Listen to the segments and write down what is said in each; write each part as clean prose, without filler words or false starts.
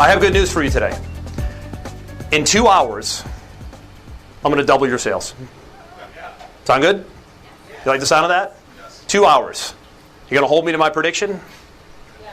I have good news for you today. In 2 hours, I'm going to double your sales. Sound good? You like the sound of that? 2 hours. You going to hold me to my prediction?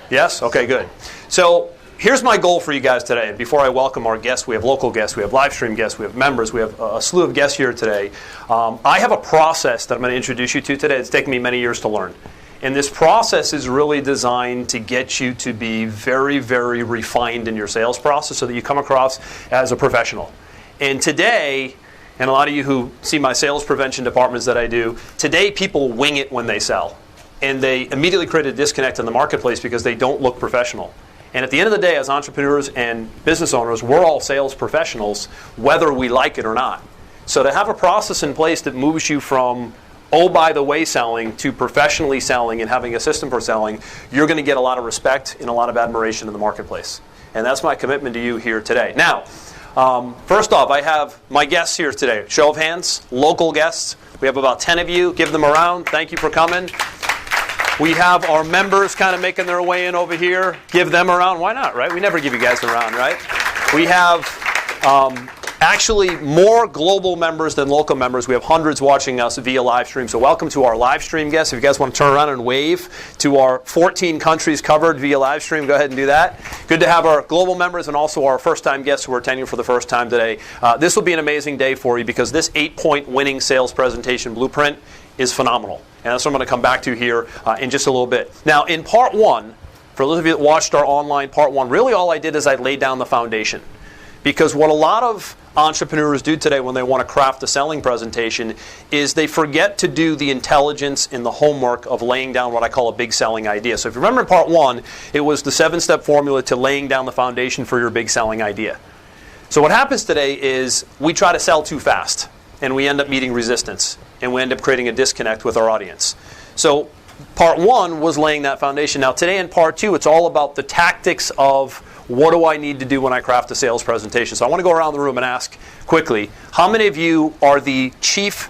Yes? Okay, good. So here's my goal for you guys today. Before I welcome our guests, we have local guests, we have live stream guests, we have members, we have a slew of guests here today. I have a process that I'm going to introduce you to today. It's taken me many years to learn. And this process is really designed to get you to be very, very refined in your sales process so that you come across as a professional. And today, and a lot of you who see my sales prevention departments that I do, today people wing it when they sell. And they immediately create a disconnect in the marketplace because they don't look professional. And at the end of the day, as entrepreneurs and business owners, we're all sales professionals, whether we like it or not. So to have a process in place that moves you from by the way selling to professionally selling and having a system for selling, you're going to get a lot of respect and a lot of admiration in the marketplace. And that's my commitment to you here today. Now, first off, I have my guests here today. Show of hands, local guests. We have about 10 of you. Give them a round. Thank you for coming. We have our members kind of making their way in over here. Give them a round. Why not, right? We never give you guys a round, right? We have actually more global members than local members. We have hundreds watching us via live stream. So welcome to our live stream guests. If you guys want to turn around and wave to our 14 countries covered via live stream, go ahead and do that. Good to have our global members and also our first-time guests who are attending for the first time today. This will be an amazing day for you because this 8-point winning sales presentation blueprint is phenomenal. And that's what I'm going to come back to here in just a little bit. Now, in part one, for those of you that watched our online part one, really all I did is I laid down the foundation. Because what a lot of entrepreneurs do today when they want to craft a selling presentation is they forget to do the intelligence and the homework of laying down what I call a big selling idea. So if you remember in part one, it was the 7-step formula to laying down the foundation for your big selling idea. So what happens today is we try to sell too fast, and we end up meeting resistance, and we end up creating a disconnect with our audience. So part one was laying that foundation. Now today in part two, it's all about the tactics of what do I need to do when I craft a sales presentation. So I want to go around the room and ask quickly, how many of you are the CSO,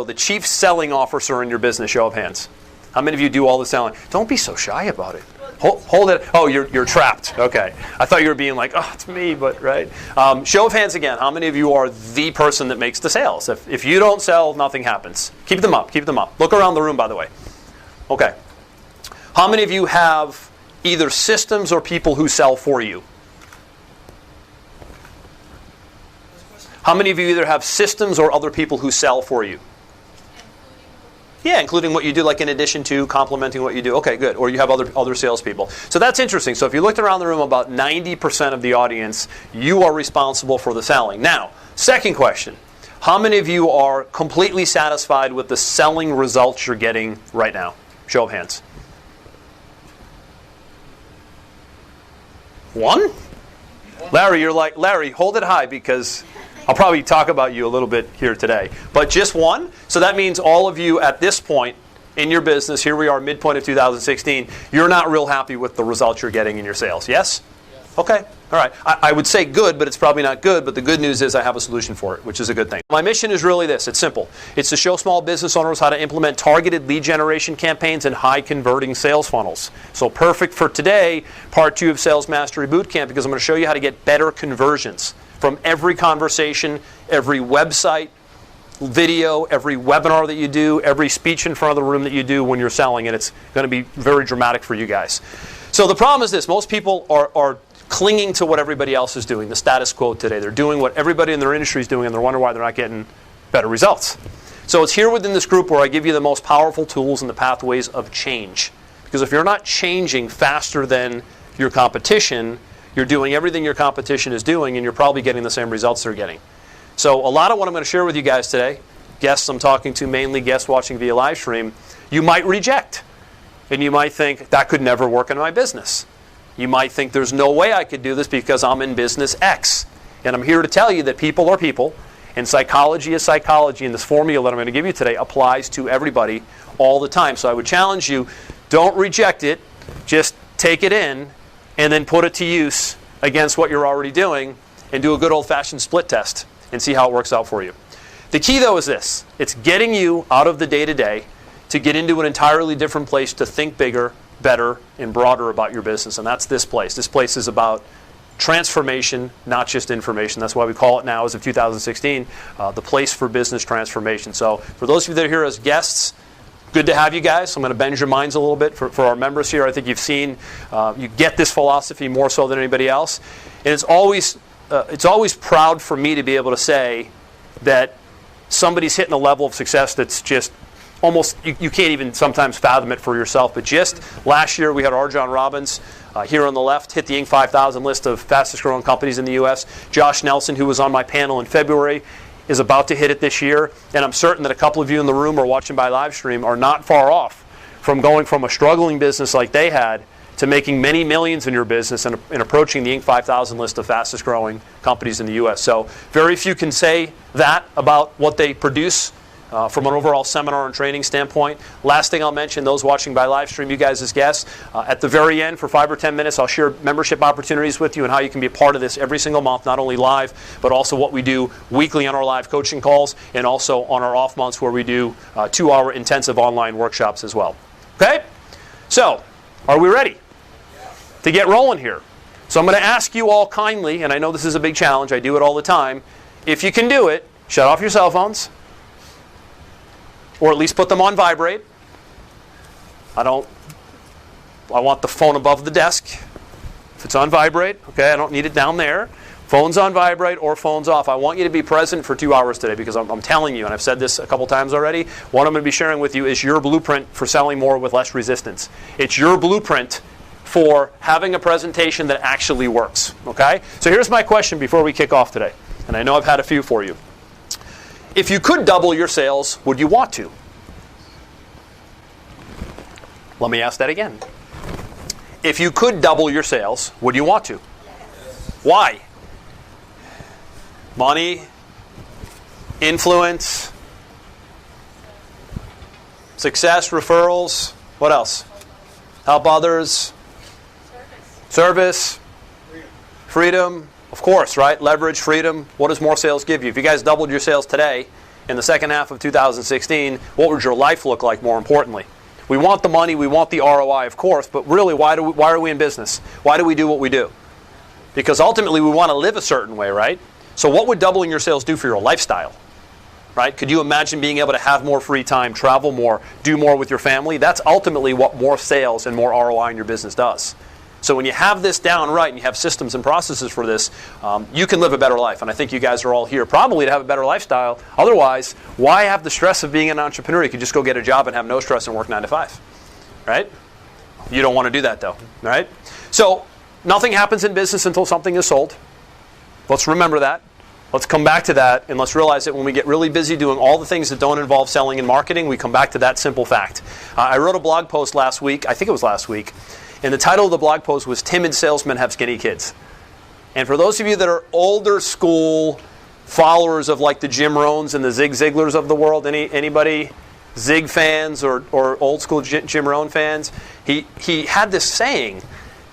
the Chief Selling Officer in your business? Show of hands. How many of you do all the selling? Don't be so shy about it. Hold it. Oh, you're trapped. Okay. I thought you were being like, oh, it's me, but right. Show of hands again. How many of you are the person that makes the sales? If you don't sell, nothing happens. Keep them up. Keep them up. Look around the room, by the way. Okay. How many of you have either systems or people who sell for you? How many of you either have systems or other people who sell for you? Yeah, including what you do, like in addition to complementing what you do. Okay, good. Or you have other salespeople. So that's interesting. So if you looked around the room, about 90% of the audience, you are responsible for the selling. Now, second question. How many of you are completely satisfied with the selling results you're getting right now? Show of hands. One? Larry, you're like, Larry, hold it high because I'll probably talk about you a little bit here today. But just one? So that means all of you at this point in your business, here we are midpoint of 2016, you're not real happy with the results you're getting in your sales. Yes? Okay. All right. I would say good, but it's probably not good. But the good news is I have a solution for it, which is a good thing. My mission is really this. It's simple. It's to show small business owners how to implement targeted lead generation campaigns and high-converting sales funnels. So perfect for today, part 2 of Sales Mastery Bootcamp, because I'm going to show you how to get better conversions from every conversation, every website, video, every webinar that you do, every speech in front of the room that you do when you're selling. And it's going to be very dramatic for you guys. So the problem is this. Most people are clinging to what everybody else is doing, the status quo today. They're doing what everybody in their industry is doing, and they're wondering why they're not getting better results. So it's here within this group where I give you the most powerful tools and the pathways of change. Because if you're not changing faster than your competition, you're doing everything your competition is doing, and you're probably getting the same results they're getting. So a lot of what I'm going to share with you guys today, guests I'm talking to, mainly guests watching via live stream, you might reject. And you might think, that could never work in my business. You might think there's no way I could do this because I'm in business X. And I'm here to tell you that people are people, and psychology is psychology, and this formula that I'm going to give you today applies to everybody all the time. So I would challenge you, don't reject it, just take it in, and then put it to use against what you're already doing, and do a good old-fashioned split test, and see how it works out for you. The key, though, is this. It's getting you out of the day-to-day to get into an entirely different place to think bigger, better and broader about your business, and that's this place. This place is about transformation, not just information. That's why we call it now, as of 2016, the place for business transformation. So for those of you that are here as guests, good to have you guys. I'm going to bend your minds a little bit for our members here. I think you've seen, you get this philosophy more so than anybody else. And it's always proud for me to be able to say that somebody's hitting a level of success that's just almost, you can't even sometimes fathom it for yourself. But just last year we had R. John Robbins here on the left hit the Inc. 5000 list of fastest growing companies in the U.S. Josh Nelson, who was on my panel in February, is about to hit it this year. And I'm certain that a couple of you in the room or watching by live stream are not far off from going from a struggling business like they had to making many millions in your business and approaching the Inc. 5000 list of fastest growing companies in the U.S. So very few can say that about what they produce from an overall seminar and training standpoint. Last thing I'll mention, those watching by live stream, you guys as guests, at the very end for 5 or 10 minutes, I'll share membership opportunities with you and how you can be a part of this every single month, not only live, but also what we do weekly on our live coaching calls and also on our off months where we do 2-hour intensive online workshops as well. Okay? So, are we ready to get rolling here? So I'm going to ask you all kindly, and I know this is a big challenge, I do it all the time, if you can do it, shut off your cell phones, or at least put them on vibrate. I want the phone above the desk. If it's on vibrate, okay, I don't need it down there. Phone's on vibrate or phone's off. I want you to be present for 2 hours today because I'm telling you, and I've said this a couple times already, what I'm going to be sharing with you is your blueprint for selling more with less resistance. It's your blueprint for having a presentation that actually works, okay? So here's my question before we kick off today, and I know I've had a few for you. If you could double your sales, would you want to? Let me ask that again. If you could double your sales, would you want to? Why? Money, influence, success, referrals, what else? Help others, service, freedom. Of course, right? Leverage, freedom. What does more sales give you? If you guys doubled your sales today, in the second half of 2016, what would your life look like more importantly? We want the money, we want the ROI, of course, but really, why are we in business? Why do we do what we do? Because ultimately, we want to live a certain way, right? So what would doubling your sales do for your lifestyle? Right? Could you imagine being able to have more free time, travel more, do more with your family? That's ultimately what more sales and more ROI in your business does. So when you have this down right and you have systems and processes for this, you can live a better life. And I think you guys are all here probably to have a better lifestyle. Otherwise, why have the stress of being an entrepreneur? You could just go get a job and have no stress and work 9 to 5. Right? You don't want to do that though. Right? So nothing happens in business until something is sold. Let's remember that. Let's come back to that, and let's realize that when we get really busy doing all the things that don't involve selling and marketing, we come back to that simple fact. I wrote a blog post last week, I think it was last week, and the title of the blog post was Timid Salesmen Have Skinny Kids. And for those of you that are older school followers of like the Jim Rohns and the Zig Ziglars of the world, anybody Zig fans or old school Jim Rohn fans, he had this saying,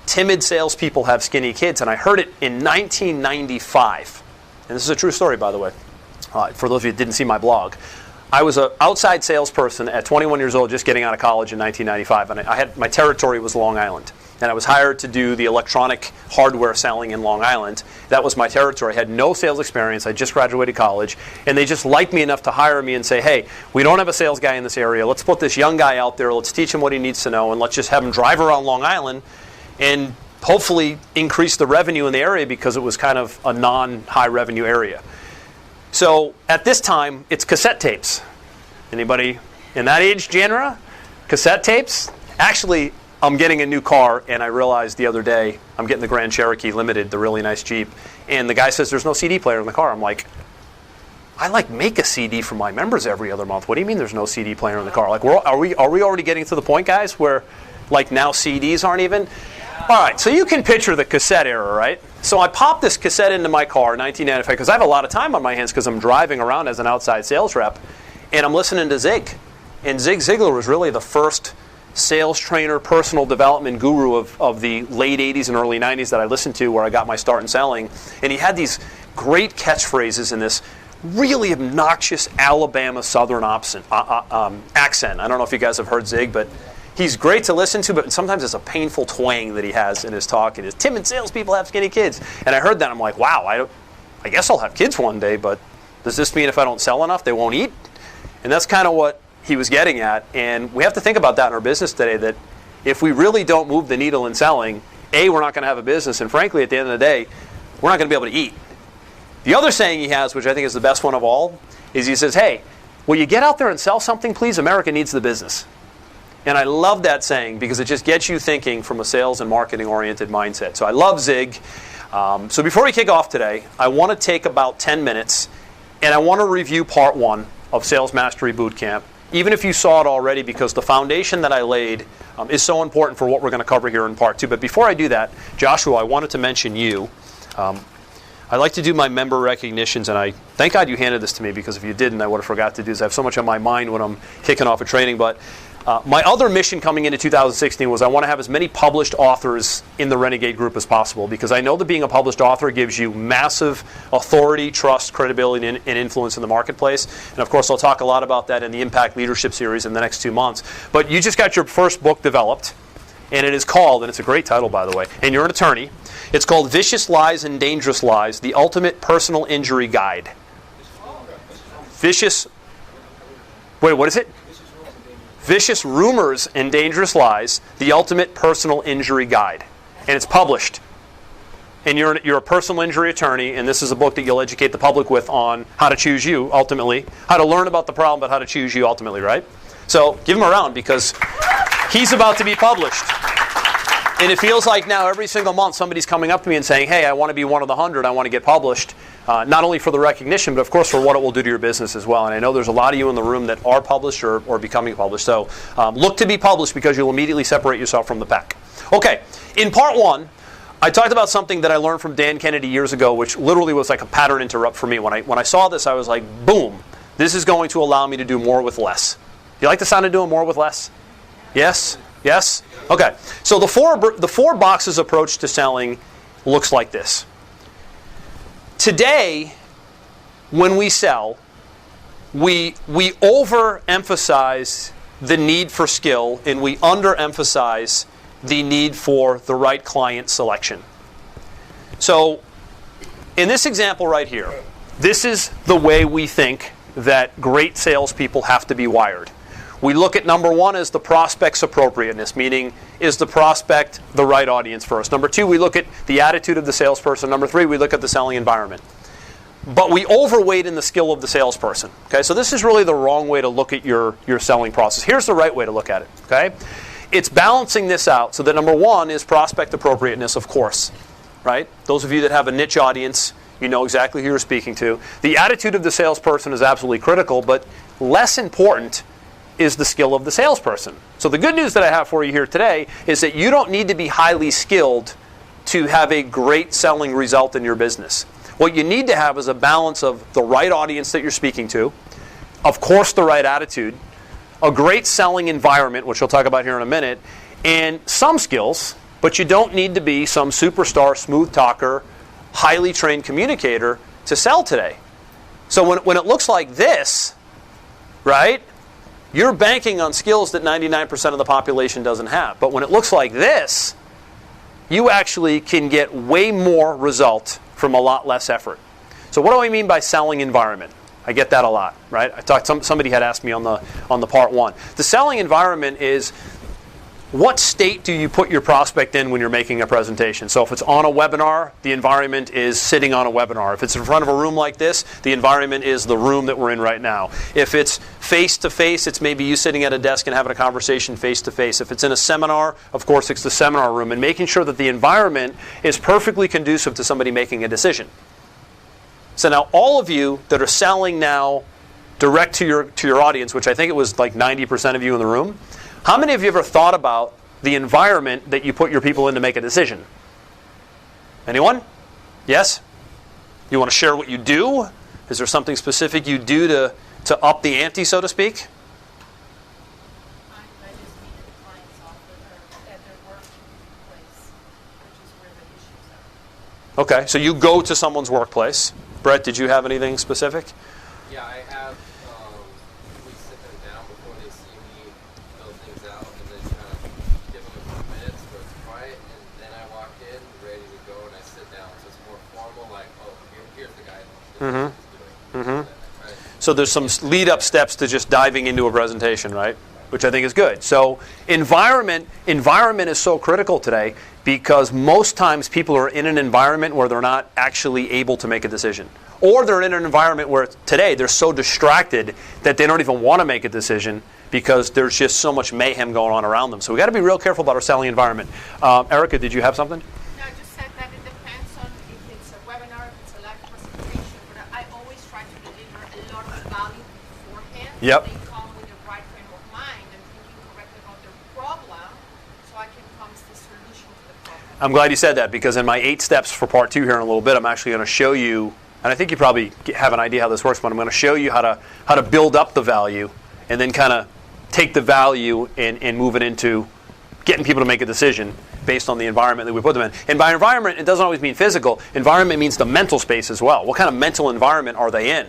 timid salespeople have skinny kids, and I heard it in 1995. And this is a true story, by the way, for those of you that didn't see my blog. I was an outside salesperson at 21 years old, just getting out of college in 1995, and my territory was Long Island. And I was hired to do the electronic hardware selling in Long Island. That was my territory. I had no sales experience. I just graduated college. And they just liked me enough to hire me and say, hey, we don't have a sales guy in this area. Let's put this young guy out there. Let's teach him what he needs to know. And let's just have him drive around Long Island and hopefully increase the revenue in the area because it was kind of a non-high revenue area. So at this time, it's cassette tapes. Anybody in that age genre? Cassette tapes? Actually, I'm getting a new car, and I realized the other day, I'm getting the Grand Cherokee Limited, the really nice Jeep, and the guy says there's no CD player in the car. I'm like, I make a CD for my members every other month. What do you mean there's no CD player in the car? Like, are we already getting to the point, guys, where like now CDs aren't even? All right, so you can picture the cassette era, right? So I popped this cassette into my car in 1995 because I have a lot of time on my hands because I'm driving around as an outside sales rep, and I'm listening to Zig. And Zig Ziglar was really the first sales trainer, personal development guru of the late 80s and early 90s that I listened to where I got my start in selling. And he had these great catchphrases in this really obnoxious Alabama Southern accent. I don't know if you guys have heard Zig, but he's great to listen to, but sometimes it's a painful twang that he has in his talk. And his timid salespeople have skinny kids. And I heard that, I'm like, wow, I guess I'll have kids one day, but does this mean if I don't sell enough, they won't eat? And that's kind of what he was getting at. And we have to think about that in our business today, that if we really don't move the needle in selling, A, we're not going to have a business, and frankly, at the end of the day, we're not going to be able to eat. The other saying he has, which I think is the best one of all, is he says, hey, will you get out there and sell something, please? America needs the business. And I love that saying because it just gets you thinking from a sales and marketing-oriented mindset. So I love Zig. So before we kick off today, I want to take about 10 minutes, and I want to review part 1 of Sales Mastery Bootcamp, even if you saw it already, because the foundation that I laid is so important for what we're going to cover here in part 2. But before I do that, Joshua, I wanted to mention you. I like to do my member recognitions, and I thank God you handed this to me, because if you didn't, I would have forgot to do this. I have so much on my mind when I'm kicking off a training. But my other mission coming into 2016 was I want to have as many published authors in the Renegade group as possible, because I know that being a published author gives you massive authority, trust, credibility, and influence in the marketplace. And of course, I'll talk a lot about that in the Impact Leadership Series in the next 2 months. But you just got your first book developed, and it is called, and it's a great title, by the way, and you're an attorney, it's called Vicious Lies and Dangerous Lies, The Ultimate Personal Injury Guide. Wait, what is it? Vicious Rumors and Dangerous Lies, The Ultimate Personal Injury Guide. And it's published. And you're a personal injury attorney, and this is a book that you'll educate the public with on how to choose you, ultimately. How to learn about the problem, but how to choose you, ultimately, right? So give him a round, because he's about to be published. And it feels like now every single month somebody's coming up to me and saying, hey, I want to be one of the 100, I want to get published. Not only for the recognition, but of course for what it will do to your business as well. And I know there's a lot of you in the room that are published or becoming published. So look to be published, because you'll immediately separate yourself from the pack. Okay, in part 1, I talked about something that I learned from Dan Kennedy years ago, which literally was like a pattern interrupt for me. When I saw this, I was like, boom, this is going to allow me to do more with less. Do you like the sound of doing more with less? Yes? Yes? Okay. So the four boxes approach to selling looks like this. Today, when we sell, we overemphasize the need for skill, and we underemphasize the need for the right client selection. So, in this example right here, this is the way we think that great salespeople have to be wired. We look at number 1 as the prospect's appropriateness, meaning is the prospect the right audience first. Number 2, we look at the attitude of the salesperson. Number 3, we look at the selling environment. But we overweight in the skill of the salesperson. Okay, so this is really the wrong way to look at your selling process. Here's the right way to look at it. Okay, it's balancing this out so that number 1 is prospect appropriateness, of course. Right? Those of you that have a niche audience, you know exactly who you're speaking to. The attitude of the salesperson is absolutely critical, but less important is the skill of the salesperson. So the good news that I have for you here today is that you don't need to be highly skilled to have a great selling result in your business. What you need to have is a balance of the right audience that you're speaking to, of course the right attitude, a great selling environment, which we'll talk about here in a minute, and some skills, but you don't need to be some superstar, smooth talker, highly trained communicator to sell today. So when it looks like this, right, you're banking on skills that 99% of the population doesn't have. But when it looks like this, you actually can get way more result from a lot less effort. So what do I mean by selling environment? I get that a lot, right? Somebody had asked me on the part 1. The selling environment is, what state do you put your prospect in when you're making a presentation? So if it's on a webinar, the environment is sitting on a webinar. If it's in front of a room like this, the environment is the room that we're in right now. If it's face-to-face, it's maybe you sitting at a desk and having a conversation face-to-face. If it's in a seminar, of course, it's the seminar room. And making sure that the environment is perfectly conducive to somebody making a decision. So now all of you that are selling now direct to your audience, which I think it was like 90% of you in the room, how many of you ever thought about the environment that you put your people in to make a decision? Anyone? Yes? You want to share what you do? Is there something specific you do to up the ante, so to speak? I just meet at the client's office or at their workplace, which is where the issues are. Okay, so you go to someone's workplace. Brett, did you have anything specific? Yeah, I have. We sit them down before they see me, fill things out, and then kind So there's some lead-up steps to just diving into a presentation, right? Which I think is good. So environment is so critical today because most times people are in an environment where they're not actually able to make a decision. Or they're in an environment where today they're so distracted that they don't even want to make a decision because there's just so much mayhem going on around them. So we've got to be real careful about our selling environment. Erica, did you have something? No, I just said that it depends on if it's a webinar, if it's a live presentation, but I always try to deliver a lot of value beforehand. Yep. They come with the right frame of mind and thinking correctly about their problem, so I can come with the solution to the problem. I'm glad you said that because in my 8 steps for part 2 here in a little bit, I'm actually going to show you, and I think you probably have an idea how this works, but I'm going to show you how to build up the value and then kind of take the value and move it into getting people to make a decision based on the environment that we put them in. And by environment, it doesn't always mean physical. Environment means the mental space as well. What kind of mental environment are they in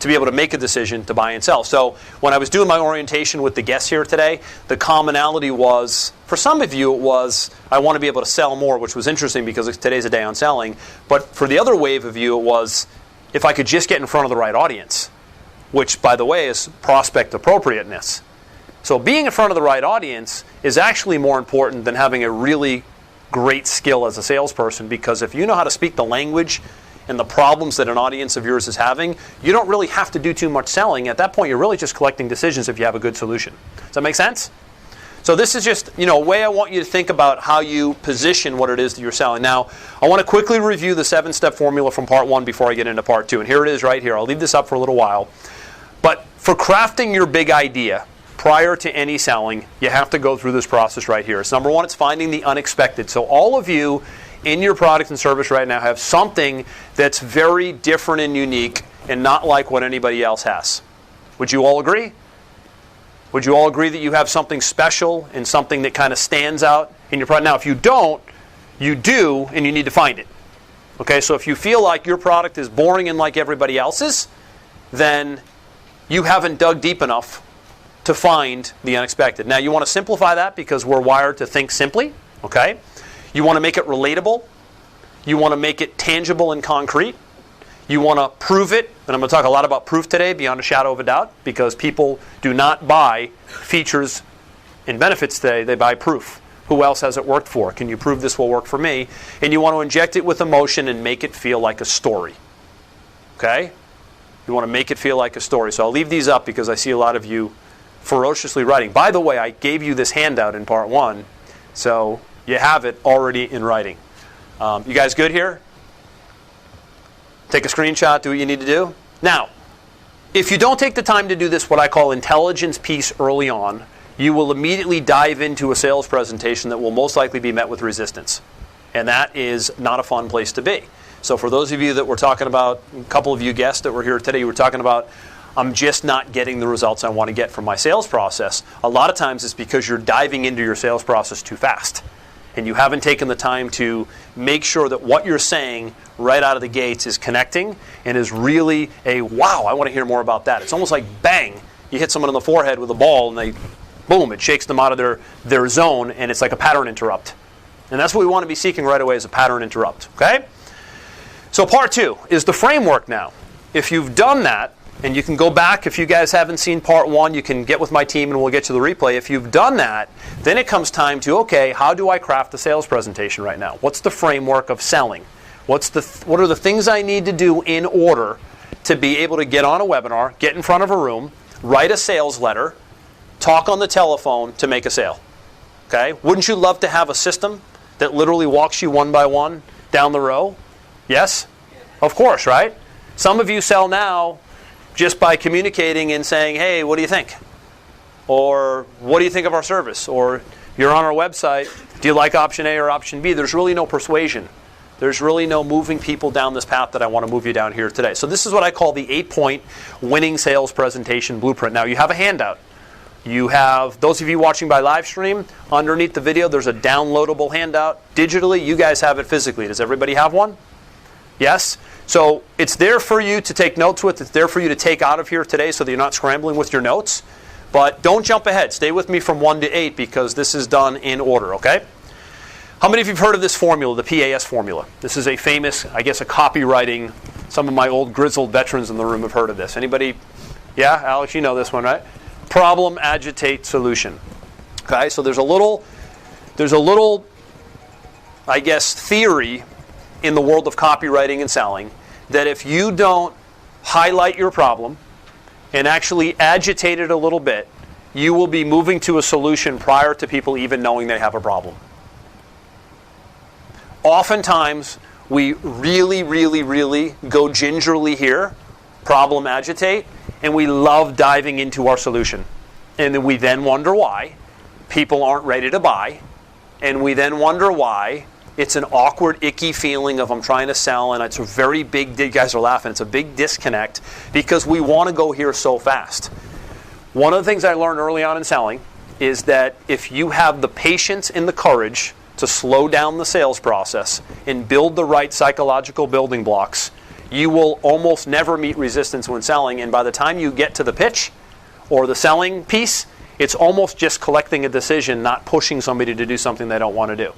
to be able to make a decision to buy and sell? So when I was doing my orientation with the guests here today, the commonality was, for some of you, it was, I want to be able to sell more, which was interesting because today's a day on selling. But for the other wave of you, it was, if I could just get in front of the right audience, which, by the way, is prospect appropriateness. So being in front of the right audience is actually more important than having a really great skill as a salesperson, because if you know how to speak the language and the problems that an audience of yours is having, you don't really have to do too much selling. At that point, you're really just collecting decisions if you have a good solution. Does that make sense? So this is just, a way I want you to think about how you position what it is that you're selling. Now, I want to quickly review the 7-step formula from part 1 before I get into part 2. And here it is right here. I'll leave this up for a little while. But for crafting your big idea, prior to any selling, you have to go through this process right here. So number 1, it's finding the unexpected. So all of you in your product and service right now have something that's very different and unique and not like what anybody else has. Would you all agree? Would you all agree that you have something special and something that kind of stands out in your product? Now, if you don't, you do, and you need to find it. Okay, so if you feel like your product is boring and like everybody else's, then you haven't dug deep enough to find the unexpected. Now, you want to simplify that because we're wired to think simply, okay? You want to make it relatable. You want to make it tangible and concrete. You want to prove it, and I'm going to talk a lot about proof today, beyond a shadow of a doubt, because people do not buy features and benefits today, they buy proof. Who else has it worked for? Can you prove this will work for me? And you want to inject it with emotion and make it feel like a story, okay? You want to make it feel like a story. So I'll leave these up because I see a lot of you ferociously writing. By the way, I gave you this handout in part 1, so you have it already in writing. You guys good here? Take a screenshot, do what you need to do. Now, if you don't take the time to do this, what I call intelligence piece early on, you will immediately dive into a sales presentation that will most likely be met with resistance. And that is not a fun place to be. So for those of you that we're talking about, a couple of you guests that were here today, you were talking about, I'm just not getting the results I want to get from my sales process. A lot of times it's because you're diving into your sales process too fast. And you haven't taken the time to make sure that what you're saying right out of the gates is connecting and is really a, wow, I want to hear more about that. It's almost like bang, you hit someone in the forehead with a ball and they, boom, it shakes them out of their zone, and it's like a pattern interrupt. And that's what we want to be seeking right away, is a pattern interrupt, okay? So part 2 is the framework now. If you've done that, and you can go back, if you guys haven't seen part 1, you can get with my team and we'll get you the replay. If you've done that, then it comes time to, okay, how do I craft a sales presentation right now? What's the framework of selling? What are the things I need to do in order to be able to get on a webinar, get in front of a room, write a sales letter, talk on the telephone to make a sale? Okay? Wouldn't you love to have a system that literally walks you one by one down the row? Yes? Of course, right? Some of you sell now just by communicating and saying, hey, what do you think? Or what do you think of our service? Or you're on our website, do you like option A or option B? There's really no persuasion. There's really no moving people down this path that I want to move you down here today. So this is what I call the 8-point winning sales presentation blueprint. Now you have a handout. You have, those of you watching by live stream, underneath the video there's a downloadable handout. Digitally, you guys have it physically. Does everybody have one? Yes? So it's there for you to take notes with. It's there for you to take out of here today so that you're not scrambling with your notes. But don't jump ahead. Stay with me from 1 to 8 because this is done in order, okay? How many of you have heard of this formula, the PAS formula? This is a famous, I guess, a copywriting Some of my old grizzled veterans in the room have heard of this. Anybody? Yeah, Alex, you know this one, right? Problem, agitate, solution. Okay, so there's a little, I guess, theory in the world of copywriting and selling that if you don't highlight your problem and actually agitate it a little bit, you will be moving to a solution prior to people even knowing they have a problem. Oftentimes, we really, really, really go gingerly here, problem agitate, and we love diving into our solution. And then we then wonder why people aren't ready to buy, and we then wonder why it's an awkward, icky feeling of I'm trying to sell, and it's a very big, you guys are laughing, it's a big disconnect because we want to go here so fast. One of the things I learned early on in selling is that if you have the patience and the courage to slow down the sales process and build the right psychological building blocks, you will almost never meet resistance when selling, and by the time you get to the pitch or the selling piece, it's almost just collecting a decision, not pushing somebody to do something they don't want to do.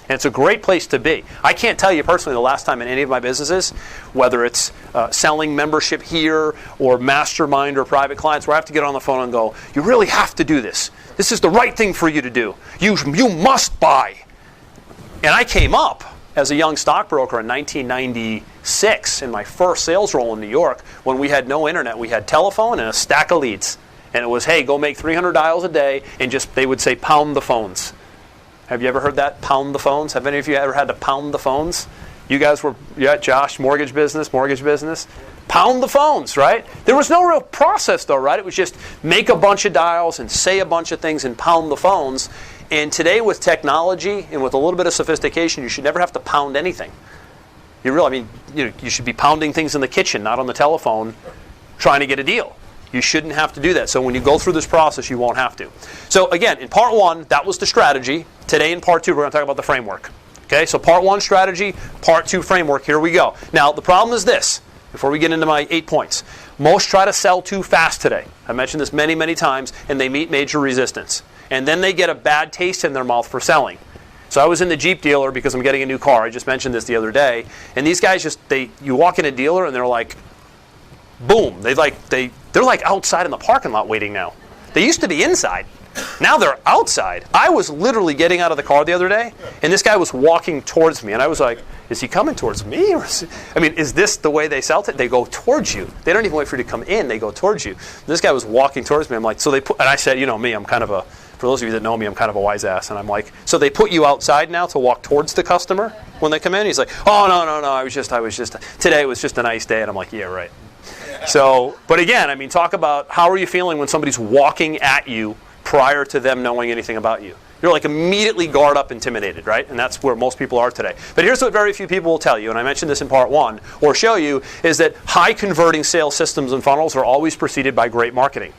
And it's a great place to be. I can't tell you personally the last time in any of my businesses, whether it's selling membership here or mastermind or private clients, where I have to get on the phone and go, you really have to do this. This is the right thing for you to do. You must buy. And I came up as a young stockbroker in 1996 in my first sales role in New York when we had no internet. We had telephone and a stack of leads. And it was, hey, go make 300 dials a day, and they would say pound the phones. Have you ever heard that? Pound the phones? Have any of you ever had to pound the phones? You guys were, yeah, Josh, mortgage business. Pound the phones, right? There was no real process though, right? It was just make a bunch of dials and say a bunch of things and pound the phones. And today with technology and with a little bit of sophistication, you should never have to pound anything. You should be pounding things in the kitchen, not on the telephone, trying to get a deal. You shouldn't have to do that. So when you go through this process, you won't have to. So again, in part one, that was the strategy. Today in part two, we're going to talk about the framework. Okay, so part one, strategy, part two, framework. Here we go. Now, the problem is this, before we get into my 8 points. Most try to sell too fast today. I mentioned this many, many times, and they meet major resistance. And then they get a bad taste in their mouth for selling. So I was in the Jeep dealer because I'm getting a new car. I just mentioned this the other day. And these guys you walk in a dealer and they're like, boom. They're like outside in the parking lot waiting now. They used to be inside. Now they're outside. I was literally getting out of the car the other day, and this guy was walking towards me. And I was like, is he coming towards me? Is this the way they sell it? They go towards you. They don't even wait for you to come in. They go towards you. And this guy was walking towards me. I'm like, and I said, you know me, I'm kind of for those of you that know me, I'm kind of a wise ass. And I'm like, so they put you outside now to walk towards the customer when they come in? He's like, oh, no, I was just, today was just a nice day. And I'm like, yeah, right. So, but again, talk about how are you feeling when somebody's walking at you prior to them knowing anything about you? You're like immediately guard up, intimidated, right? And that's where most people are today. But here's what very few people will tell you, and I mentioned this in part one, or show you, is that high converting sales systems and funnels are always preceded by great marketing.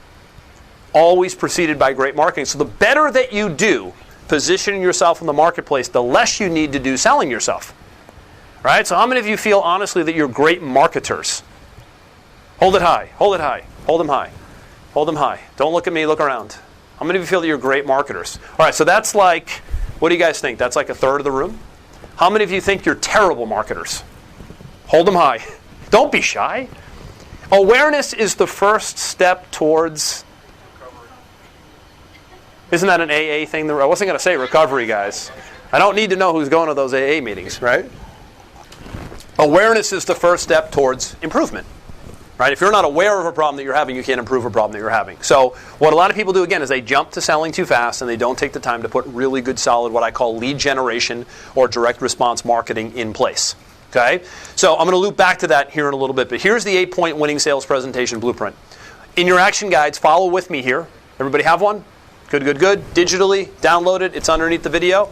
Always preceded by great marketing. So the better that you do positioning yourself in the marketplace, the less you need to do selling yourself. Right? So how many of you feel honestly that you're great marketers? Hold it high, hold it high, hold them high, hold them high. Don't look at me, look around. How many of you feel that you're great marketers? All right, so that's like, what do you guys think? That's like a third of the room? How many of you think you're terrible marketers? Hold them high. Don't be shy. Awareness is the first step towards recovery. Isn't that an AA thing? I wasn't going to say recovery, guys. I don't need to know who's going to those AA meetings, right? Awareness is the first step towards improvement. Right? If you're not aware of a problem that you're having, you can't improve a problem that you're having. So what a lot of people do, again, is they jump to selling too fast and they don't take the time to put really good, solid, what I call lead generation or direct response marketing in place. Okay? So I'm going to loop back to that here in a little bit. But here's the 8-point winning sales presentation blueprint. In your action guides, follow with me here. Everybody have one? Good. Digitally, download it. It's underneath the video.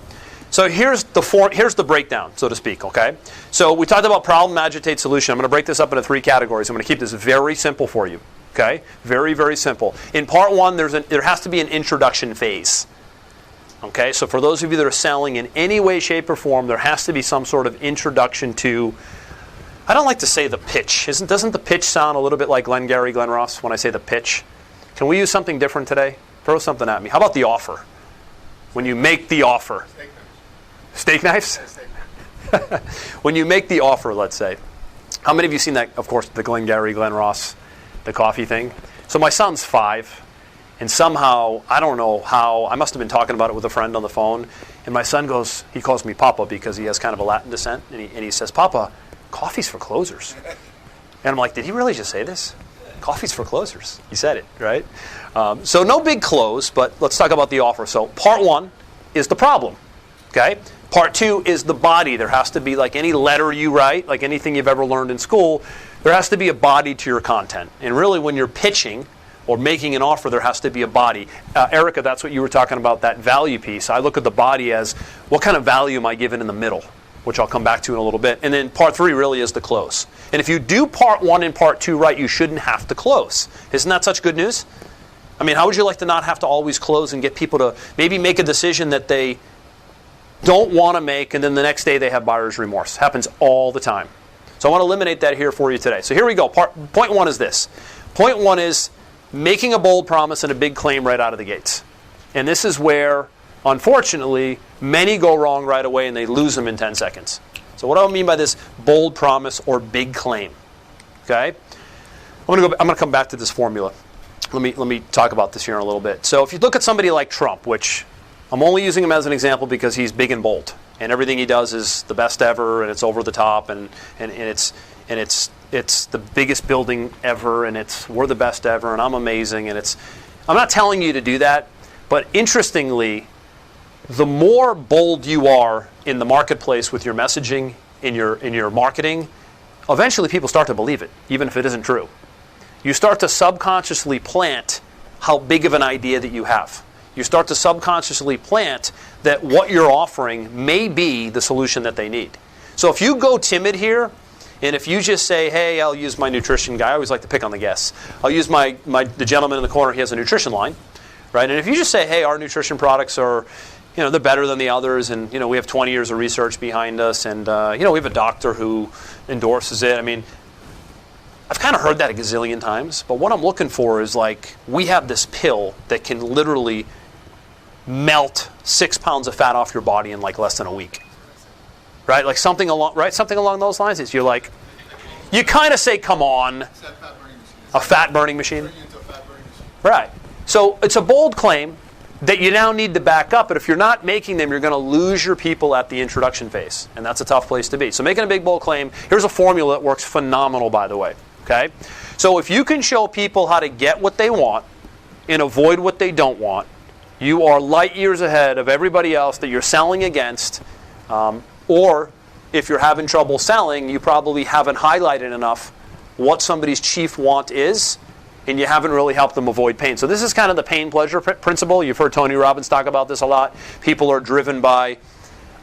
So here's the breakdown, so to speak, okay? So we talked about problem, agitate, solution. I'm going to break this up into 3 categories. I'm going to keep this very simple for you, okay? Very, very simple. In part one, there has to be an introduction phase, okay? So for those of you that are selling in any way, shape, or form, there has to be some sort of introduction to, I don't like to say the pitch. Doesn't the pitch sound a little bit like Glenn Ross when I say the pitch? Can we use something different today? Throw something at me. How about the offer? When you make the offer. Steak knives? When you make the offer, let's say. How many of you seen that, of course, the Glengarry Glen Ross, the coffee thing? So my son's 5, and somehow, I don't know how, I must have been talking about it with a friend on the phone, and my son goes, he calls me Papa because he has kind of a Latin descent, and he says, Papa, coffee's for closers. And I'm like, did he really just say this? Coffee's for closers. He said it, right? So no big close, but let's talk about the offer. So part 1 is the problem, okay? Part 2 is the body. There has to be, like any letter you write, like anything you've ever learned in school, there has to be a body to your content. And really when you're pitching or making an offer, there has to be a body. Erica, that's what you were talking about, that value piece. I look at the body as what kind of value am I giving in the middle, which I'll come back to in a little bit. And then part 3 really is the close. And if you do part 1 and part 2 right, you shouldn't have to close. Isn't that such good news? I mean, how would you like to not have to always close and get people to maybe make a decision that they don't want to make, and then the next day they have buyer's remorse? Happens all the time. So I want to eliminate that here for you today. So here we go. Point 1 is this. Point 1 is making a bold promise and a big claim right out of the gates. And this is where, unfortunately, many go wrong right away and they lose them in 10 seconds. So what do I mean by this bold promise or big claim? Okay? I'm going to come back to this formula. Let me talk about this here in a little bit. So if you look at somebody like Trump, which I'm only using him as an example because he's big and bold, and everything he does is the best ever, and it's over the top, and it's the biggest building ever, and we're the best ever, and I'm amazing, and I'm not telling you to do that, but interestingly, the more bold you are in the marketplace with your messaging, in your marketing, eventually people start to believe it, even if it isn't true. You start to subconsciously plant how big of an idea that you have. You start to subconsciously plant that what you're offering may be the solution that they need. So if you go timid here, and if you just say, hey, I'll use my nutrition guy, I always like to pick on the guests. I'll use the gentleman in the corner, he has a nutrition line, right? And if you just say, hey, our nutrition products are, they're better than the others, and we have 20 years of research behind us, and we have a doctor who endorses it. I mean, I've kind of heard that a gazillion times, but what I'm looking for is we have this pill that can literally melt 6 pounds of fat off your body in less than a week, right? Something along those lines. Is you kind of say, come on, a fat burning machine, right? So it's a bold claim that you now need to back up, but if you're not making them, you're going to lose your people at the introduction phase, and that's a tough place to be. So making a big, bold claim, here's a formula that works phenomenal, by the way, okay? So if you can show people how to get what they want and avoid what they don't want, you are light years ahead of everybody else that you're selling against, or if you're having trouble selling, you probably haven't highlighted enough what somebody's chief want is, and you haven't really helped them avoid pain. So this is kind of the pain-pleasure principle. You've heard Tony Robbins talk about this a lot. People are driven by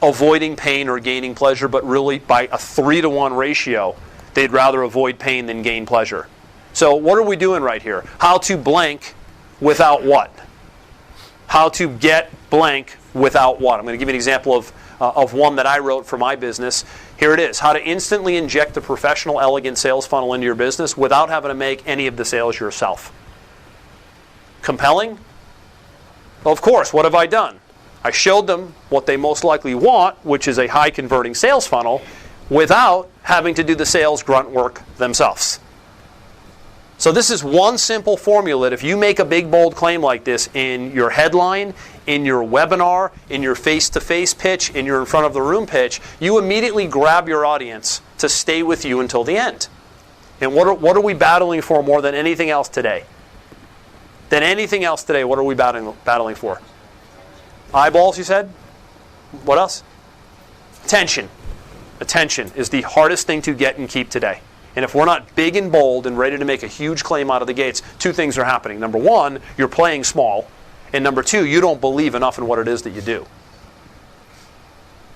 avoiding pain or gaining pleasure, but really by a 3-to-1 ratio, they'd rather avoid pain than gain pleasure. So what are we doing right here? How to blank without what? How to get blank without what? I'm going to give you an example of one that I wrote for my business. Here it is. How to instantly inject a professional, elegant sales funnel into your business without having to make any of the sales yourself. Compelling? Well, of course. What have I done? I showed them what they most likely want, which is a high-converting sales funnel, without having to do the sales grunt work themselves. So this is one simple formula that if you make a big, bold claim like this in your headline, in your webinar, in your face-to-face pitch, in your in-front-of-the-room pitch, you immediately grab your audience to stay with you until the end. And what are we battling for more than anything else today? What are we battling for? Eyeballs, you said? What else? Attention. Attention is the hardest thing to get and keep today. And if we're not big and bold and ready to make a huge claim out of the gates, 2 things are happening. Number 1, you're playing small. And number 2, you don't believe enough in what it is that you do.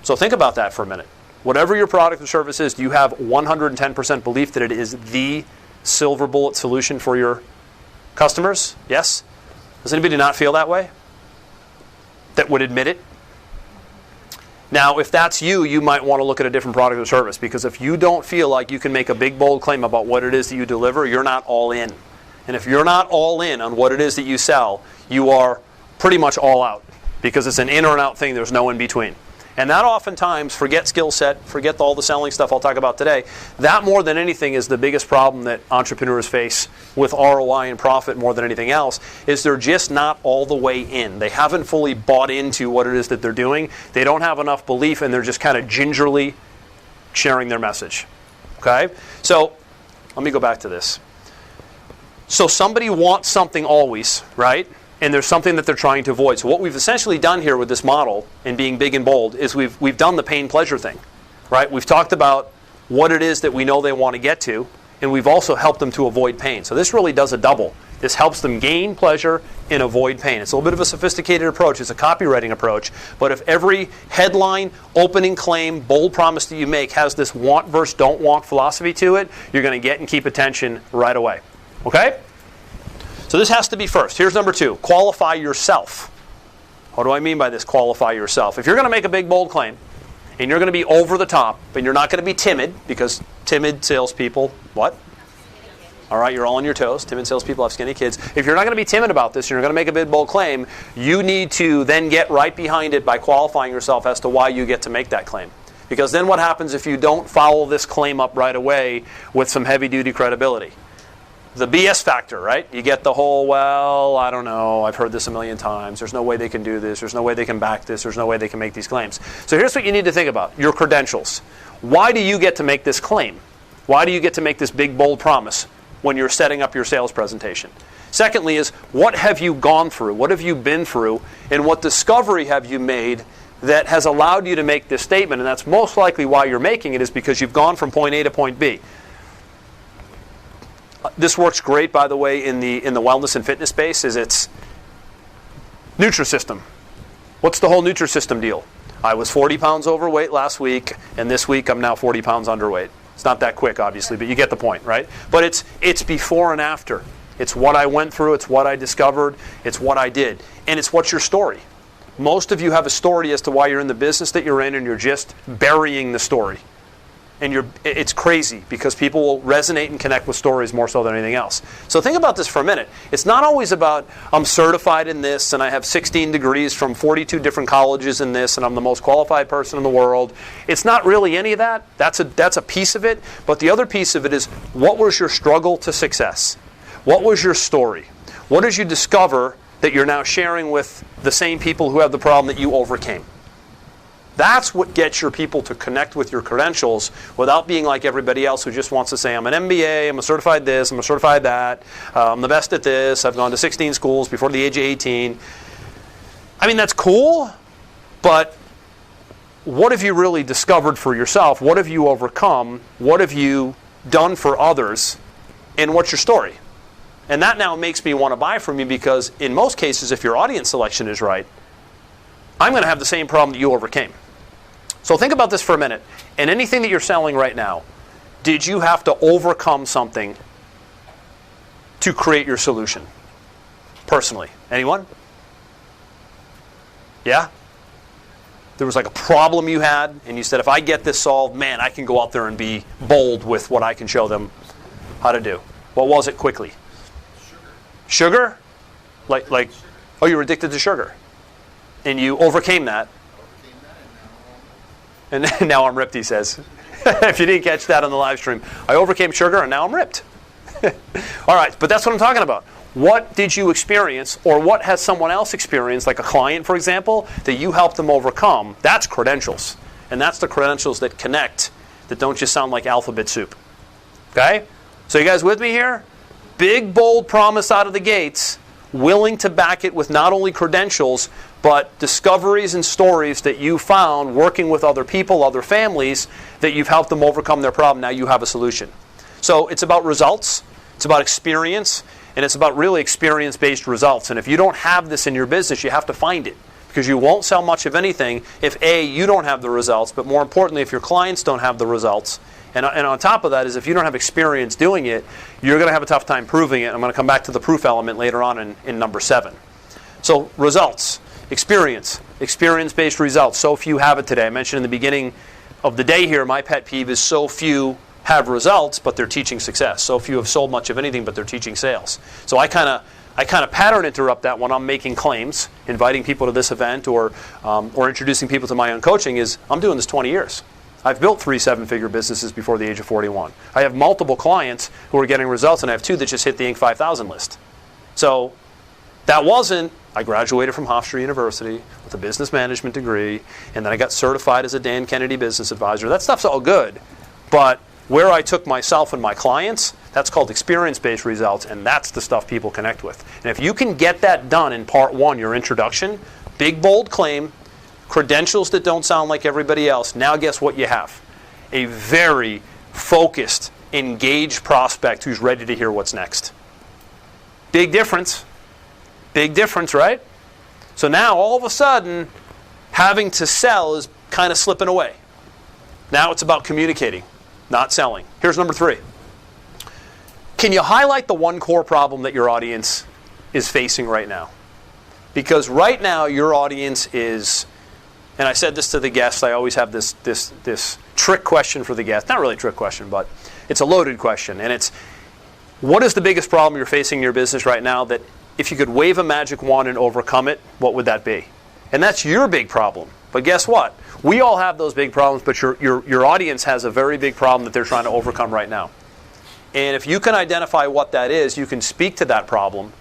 So think about that for a minute. Whatever your product or service is, do you have 110% belief that it is the silver bullet solution for your customers? Yes? Does anybody not feel that way? That would admit it? Now, if that's you, you might want to look at a different product or service, because if you don't feel like you can make a big, bold claim about what it is that you deliver, you're not all in. And if you're not all in on what it is that you sell, you are pretty much all out, because it's an in or an out thing. There's no in between. And that oftentimes, forget skill set, forget all the selling stuff I'll talk about today, that more than anything is the biggest problem that entrepreneurs face with ROI and profit more than anything else, is they're just not all the way in. They haven't fully bought into what it is that they're doing. They don't have enough belief, and they're just kind of gingerly sharing their message. Okay? So, let me go back to this. So somebody wants something always, right? And there's something that they're trying to avoid. So what we've essentially done here with this model and being big and bold is we've done the pain-pleasure thing, right? We've talked about what it is that we know they want to get to, and we've also helped them to avoid pain. So this really does a double. This helps them gain pleasure and avoid pain. It's a little bit of a sophisticated approach. It's a copywriting approach. But if every headline, opening claim, bold promise that you make has this want versus don't want philosophy to it, you're going to get and keep attention right away. Okay? So this has to be first. Here's number 2. Qualify yourself. What do I mean by this, qualify yourself? If you're going to make a big, bold claim, and you're going to be over the top, and you're not going to be timid, because timid salespeople, what? All right, you're all on your toes. Timid salespeople have skinny kids. If you're not going to be timid about this, and you're going to make a big, bold claim, you need to then get right behind it by qualifying yourself as to why you get to make that claim. Because then what happens if you don't follow this claim up right away with some heavy-duty credibility? The BS factor, right? You get the whole, well, I don't know, I've heard this a million times. There's no way they can do this. There's no way they can back this. There's no way they can make these claims. So here's what you need to think about, your credentials. Why do you get to make this claim? Why do you get to make this big, bold promise when you're setting up your sales presentation? Secondly is, what have you gone through? What have you been through? And what discovery have you made that has allowed you to make this statement? And that's most likely why you're making it, is because you've gone from point A to point B. This works great, by the way, in the wellness and fitness space. Is it's Nutrisystem. What's the whole Nutrisystem deal? I was 40 pounds overweight last week, and this week I'm now 40 pounds underweight. It's not that quick, obviously, but you get the point, right? But it's before and after. It's what I went through. It's what I discovered. It's what I did. And it's what's your story. Most of you have a story as to why you're in the business that you're in, and you're just burying the story. And it's crazy, because people will resonate and connect with stories more so than anything else. So think about this for a minute. It's not always about, I'm certified in this, and I have 16 degrees from 42 different colleges in this, and I'm the most qualified person in the world. It's not really any of that. That's a piece of it. But the other piece of it is, what was your struggle to success? What was your story? What did you discover that you're now sharing with the same people who have the problem that you overcame? That's what gets your people to connect with your credentials without being like everybody else who just wants to say, I'm an MBA, I'm a certified this, I'm a certified that, I'm the best at this, I've gone to 16 schools before the age of 18. I mean, that's cool, but what have you really discovered for yourself? What have you overcome? What have you done for others? And what's your story? And that now makes me want to buy from you, because in most cases, if your audience selection is right, I'm going to have the same problem that you overcame. So think about this for a minute. And anything that you're selling right now, did you have to overcome something to create your solution? Personally. Anyone? Yeah? There was like a problem you had, and you said, if I get this solved, man, I can go out there and be bold with what I can show them how to do. What was it quickly? Sugar? Like, oh, you were addicted to sugar. And you overcame that. And now I'm ripped, he says. If you didn't catch that on the live stream. I overcame sugar, and now I'm ripped. All right, but that's what I'm talking about. What did you experience, or what has someone else experienced, like a client, for example, that you helped them overcome? That's credentials. And that's the credentials that connect, that don't just sound like alphabet soup. Okay? So you guys with me here? Big, bold promise out of the gates, willing to back it with not only credentials, but discoveries and stories that you found working with other people, other families, that you've helped them overcome their problem. Now you have a solution. So it's about results, it's about experience, and it's about really experience-based results. And if you don't have this in your business, you have to find it, because you won't sell much of anything if A, you don't have the results, but more importantly, if your clients don't have the results. And on top of that is, if you don't have experience doing it, you're going to have a tough time proving it. I'm going to come back to the proof element later on in number 7. So results, experience, experience-based results. So few have it today. I mentioned in the beginning of the day here, my pet peeve is so few have results, but they're teaching success. So few have sold much of anything, but they're teaching sales. So I kind of I kind of pattern interrupt that when I'm making claims, inviting people to this event, or introducing people to my own coaching. Is I'm doing this 20 years. I've built 3 7-figure businesses before the age of 41. I have multiple clients who are getting results, and I have 2 that just hit the Inc. 5000 list. So that wasn't, I graduated from Hofstra University with a business management degree, and then I got certified as a Dan Kennedy business advisor. That stuff's all good. But where I took myself and my clients, that's called experience-based results, and that's the stuff people connect with. And if you can get that done in part 1, your introduction, big, bold claim, credentials that don't sound like everybody else, now guess what you have? A very focused, engaged prospect who's ready to hear what's next. Big difference. Big difference, right? So now, all of a sudden, having to sell is kind of slipping away. Now it's about communicating, not selling. Here's number 3. Can you highlight the one core problem that your audience is facing right now? Because right now, your audience is, and I said this to the guests, I always have this trick question for the guests. Not really a trick question, but it's a loaded question. And it's, what is the biggest problem you're facing in your business right now that if you could wave a magic wand and overcome it, what would that be? And that's your big problem. But guess what? We all have those big problems, but your audience has a very big problem that they're trying to overcome right now. And if you can identify what that is, you can speak to that problem,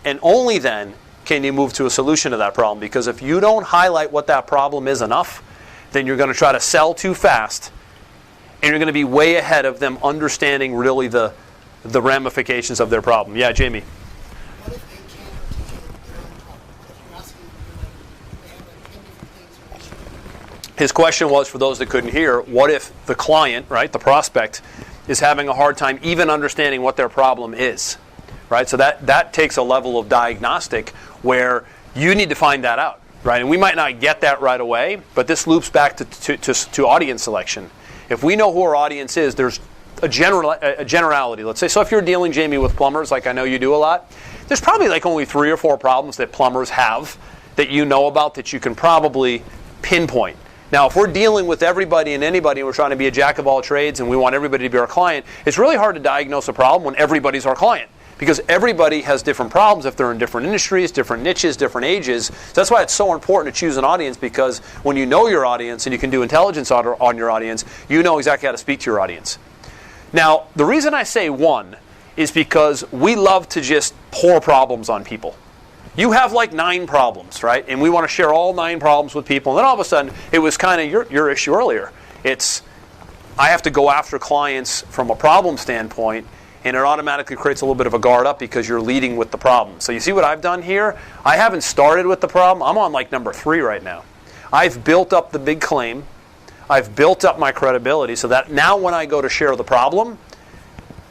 and only then can you move to a solution to that problem. Because if you don't highlight what that problem is enough, then you're going to try to sell too fast, and you're going to be way ahead of them understanding really the ramifications of their problem. Yeah, Jamie? What if they can't articulate their own problem? If you're asking them, they have like 10 different things or issues. His question was, for those that couldn't hear, what if the client, right, the prospect, is having a hard time even understanding what their problem is, right? So that takes a level of diagnostic where you need to find that out, right? And we might not get that right away, but this loops back to audience selection. If we know who our audience is, there's a generality, let's say. So if you're dealing, Jamie, with plumbers, like I know you do a lot, there's probably like only 3 or 4 problems that plumbers have that you know about that you can probably pinpoint. Now, if we're dealing with everybody and anybody and we're trying to be a jack of all trades and we want everybody to be our client, it's really hard to diagnose a problem when everybody's our client. Because everybody has different problems if they're in different industries, different niches, different ages. So that's why it's so important to choose an audience, because when you know your audience and you can do intelligence on your audience, you know exactly how to speak to your audience. Now, the reason I say 1 is because we love to just pour problems on people. You have like 9 problems, right? And we want to share all 9 problems with people. And then all of a sudden, it was kind of your issue earlier. It's, I have to go after clients from a problem standpoint, and it automatically creates a little bit of a guard up because you're leading with the problem. So you see what I've done here? I haven't started with the problem. I'm on like number 3 right now. I've built up the big claim. I've built up my credibility so that now when I go to share the problem,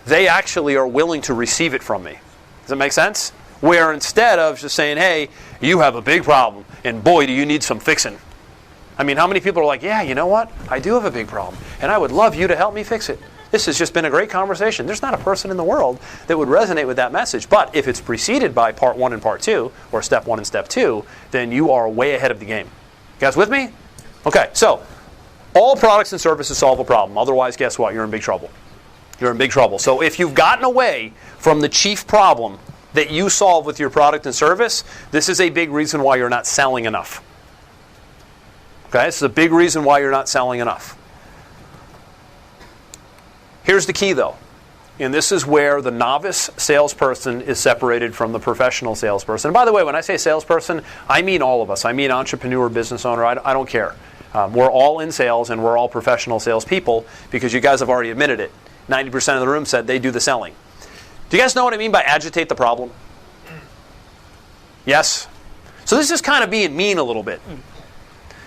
they actually are willing to receive it from me. Does that make sense? Where instead of just saying, hey, you have a big problem, and boy, do you need some fixing. I mean, how many people are like, yeah, you know what? I do have a big problem, and I would love you to help me fix it. This has just been a great conversation. There's not a person in the world that would resonate with that message. But if it's preceded by part 1 and part 2, or step 1 and step 2, then you are way ahead of the game. You guys with me? Okay, so all products and services solve a problem. Otherwise, guess what? You're in big trouble. You're in big trouble. So if you've gotten away from the chief problem that you solve with your product and service, this is a big reason why you're not selling enough. Okay, this is a big reason why you're not selling enough. Here's the key, though. And this is where the novice salesperson is separated from the professional salesperson. And by the way, when I say salesperson, I mean all of us. I mean entrepreneur, business owner. I don't care. We're all in sales, and we're all professional salespeople, because you guys have already admitted it. 90% of the room said they do the selling. Do you guys know what I mean by agitate the problem? Yes? So this is kind of being mean a little bit.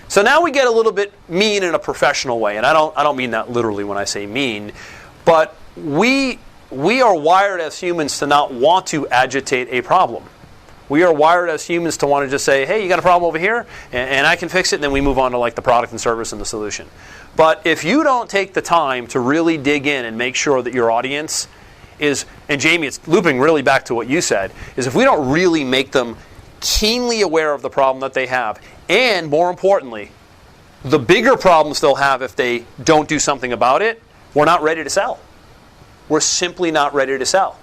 So now we get a little bit mean in a professional way, and I don't mean that literally when I say mean, but we are wired as humans to not want to agitate a problem. We are wired as humans to want to just say, hey, you got a problem over here, and I can fix it, and then we move on to like the product and service and the solution. But if you don't take the time to really dig in and make sure that your audience is, and Jamie, it's looping really back to what you said, is if we don't really make them keenly aware of the problem that they have, and more importantly, the bigger problems they'll have if they don't do something about it, we're not ready to sell. We're simply not ready to sell.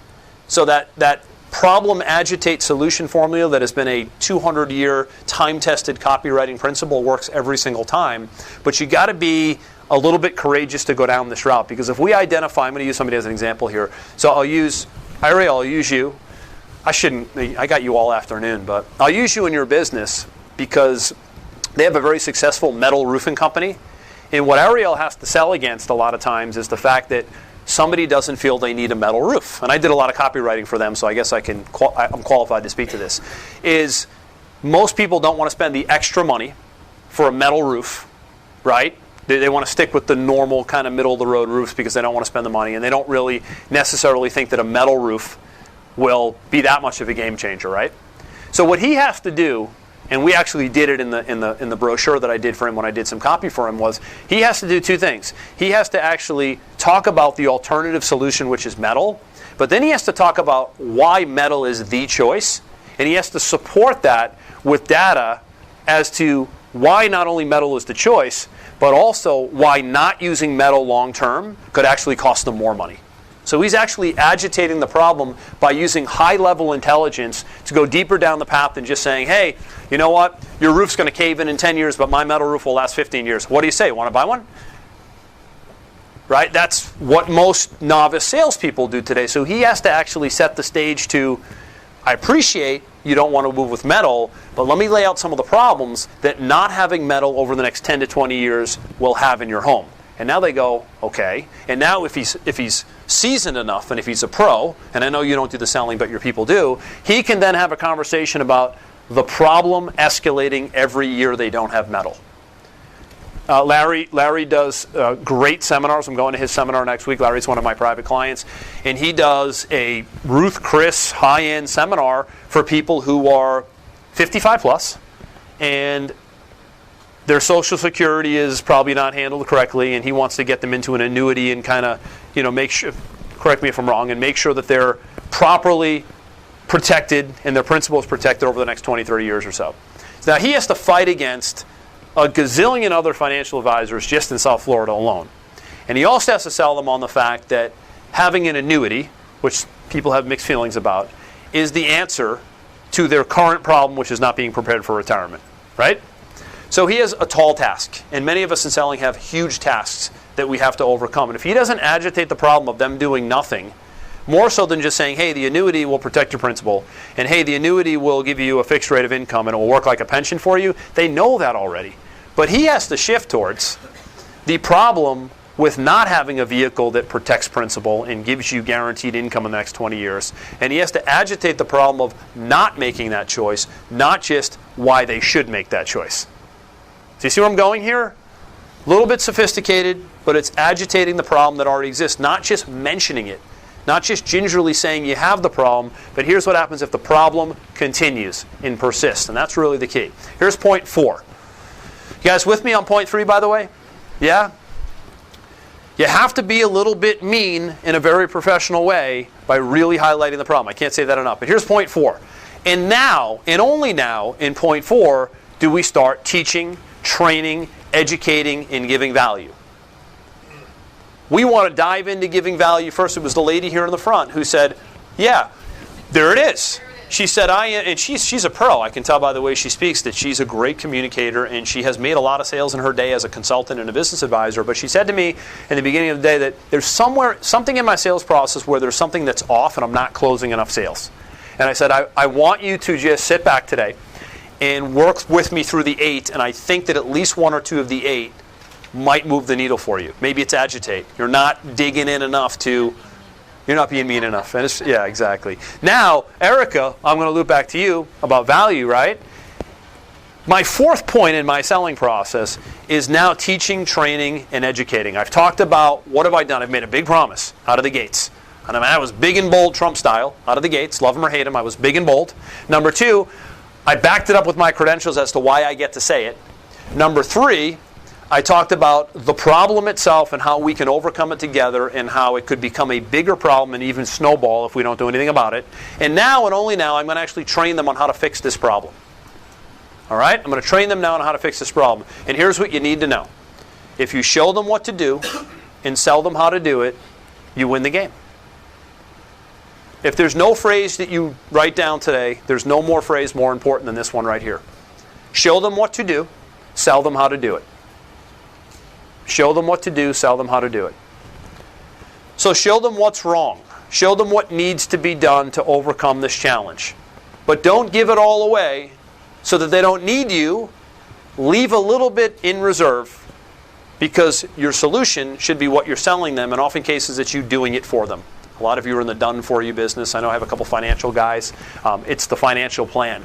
So that problem agitate solution formula that has been a 200-year time-tested copywriting principle, works every single time. But you got to be a little bit courageous to go down this route, because if we identify, I'm going to use somebody as an example here. So I'll use you. I got you all afternoon, but I'll use you in your business because they have a very successful metal roofing company. And what Ariel has to sell against a lot of times is the fact that somebody doesn't feel they need a metal roof. And I did a lot of copywriting for them, so I guess I'm qualified to speak to this. Is most people don't want to spend the extra money for a metal roof, right? They want to stick with the normal kind of middle-of-the-road roofs because they don't want to spend the money, and they don't really necessarily think that a metal roof will be that much of a game changer, right? So what he has to do, and we actually did it in the brochure that I did for him when I did some copy for him, was he has to do two things. He has to actually talk about the alternative solution, which is metal, but then he has to talk about why metal is the choice, and he has to support that with data as to why not only metal is the choice, but also why not using metal long term could actually cost them more money. So he's actually agitating the problem by using high-level intelligence to go deeper down the path than just saying, hey, you know what? Your roof's going to cave in 10 years, but my metal roof will last 15 years. What do you say? Want to buy one? Right? That's what most novice salespeople do today. So he has to actually set the stage to, I appreciate you don't want to move with metal, but let me lay out some of the problems that not having metal over the next 10 to 20 years will have in your home. And now they go, okay. And now if he's seasoned enough, and if he's a pro, and I know you don't do the selling, but your people do, he can then have a conversation about the problem escalating every year they don't have metal. Larry does great seminars. I'm going to his seminar next week. Larry's one of my private clients. And he does a Ruth Chris high-end seminar for people who are 55 plus, and their Social Security is probably not handled correctly, and he wants to get them into an annuity and kind of, make sure, correct me if I'm wrong, and make sure that they're properly protected and their principal is protected over the next 20, 30 years or so. Now, he has to fight against a gazillion other financial advisors just in South Florida alone. And he also has to sell them on the fact that having an annuity, which people have mixed feelings about, is the answer to their current problem, which is not being prepared for retirement, right? So he has a tall task, and many of us in selling have huge tasks that we have to overcome. And if he doesn't agitate the problem of them doing nothing, more so than just saying, hey, the annuity will protect your principal, and hey, the annuity will give you a fixed rate of income and it will work like a pension for you, they know that already. But he has to shift towards the problem with not having a vehicle that protects principal and gives you guaranteed income in the next 20 years. And he has to agitate the problem of not making that choice, not just why they should make that choice. So you see where I'm going here? A little bit sophisticated, but it's agitating the problem that already exists, not just mentioning it, not just gingerly saying you have the problem, but here's what happens if the problem continues and persists. And that's really the key. Here's point 4. You guys with me on point 3, by the way? Yeah? You have to be a little bit mean in a very professional way by really highlighting the problem. I can't say that enough. But here's point 4. And now, and only now, in point 4, do we start teaching, training, educating, and giving value. We want to dive into giving value first. It was the lady here in the front who said, yeah, there it is. She said, and she's a pro. I can tell by the way she speaks that she's a great communicator, and she has made a lot of sales in her day as a consultant and a business advisor. But she said to me in the beginning of the day that there's something in my sales process where there's something that's off and I'm not closing enough sales. And I said, I want you to just sit back today and work with me through the 8, and I think that at least 1 or 2 of the 8 might move the needle for you. Maybe it's agitate. You're not digging in enough to... You're not being mean enough. And yeah, exactly. Now, Erica, I'm going to loop back to you about value, right? My 4th point in my selling process is now teaching, training, and educating. I've talked about what have I done. I've made a big promise out of the gates. And I was big and bold, Trump style, out of the gates. Love him or hate him, I was big and bold. Number 2, I backed it up with my credentials as to why I get to say it. Number 3, I talked about the problem itself and how we can overcome it together and how it could become a bigger problem and even snowball if we don't do anything about it. And now and only now, I'm going to actually train them on how to fix this problem. All right? I'm going to train them now on how to fix this problem. And here's what you need to know. If you show them what to do and sell them how to do it, you win the game. If there's no phrase that you write down today, there's no more phrase more important than this one right here. Show them what to do, sell them how to do it. Show them what to do, sell them how to do it. So show them what's wrong. Show them what needs to be done to overcome this challenge. But don't give it all away so that they don't need you. Leave a little bit in reserve, because your solution should be what you're selling them, and often cases it's you doing it for them. A lot of you are in the done-for-you business. I know I have a couple financial guys. It's the financial plan,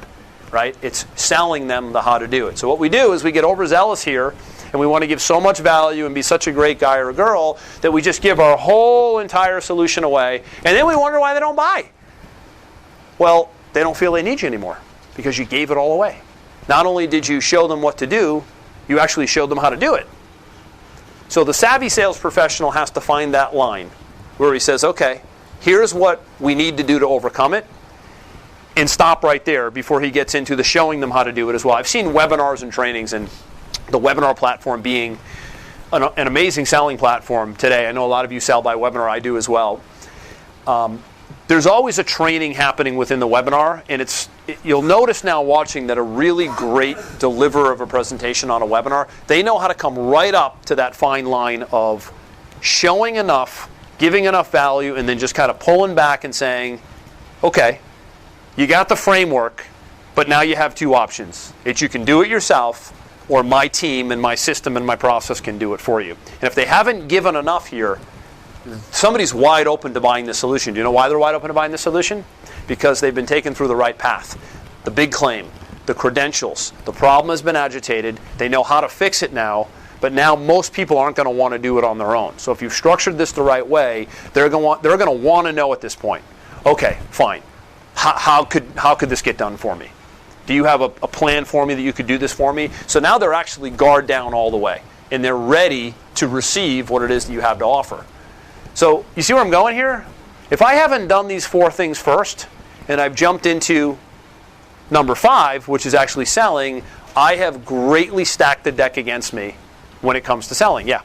right? It's selling them the how to do it. So what we do is we get overzealous here, and we want to give so much value and be such a great guy or girl that we just give our whole entire solution away, and then we wonder why they don't buy. Well, they don't feel they need you anymore because you gave it all away. Not only did you show them what to do, you actually showed them how to do it. So the savvy sales professional has to find that line where he says, okay, here's what we need to do to overcome it, and stop right there before he gets into the showing them how to do it as well. I've seen webinars and trainings, and the webinar platform being an amazing selling platform today. I know a lot of you sell by webinar. I do as well. There's always a training happening within the webinar, and you'll notice now watching that a really great deliverer of a presentation on a webinar, they know how to come right up to that fine line of showing enough, giving enough value, and then just kind of pulling back and saying, okay, you got the framework, but now you have two options. It's you can do it yourself, or my team and my system and my process can do it for you. And if they haven't given enough here, somebody's wide open to buying the solution. Do you know why they're wide open to buying the solution? Because they've been taken through the right path. The big claim, the credentials, the problem has been agitated, they know how to fix it now, but now most people aren't going to want to do it on their own. So if you've structured this the right way, they're going to want to know at this point, okay, fine, how could this get done for me? Do you have a plan for me that you could do this for me? So now they're actually guard down all the way, and they're ready to receive what it is that you have to offer. So you see where I'm going here? If I haven't done these four things first, and I've jumped into number 5, which is actually selling, I have greatly stacked the deck against me when it comes to selling. Yeah?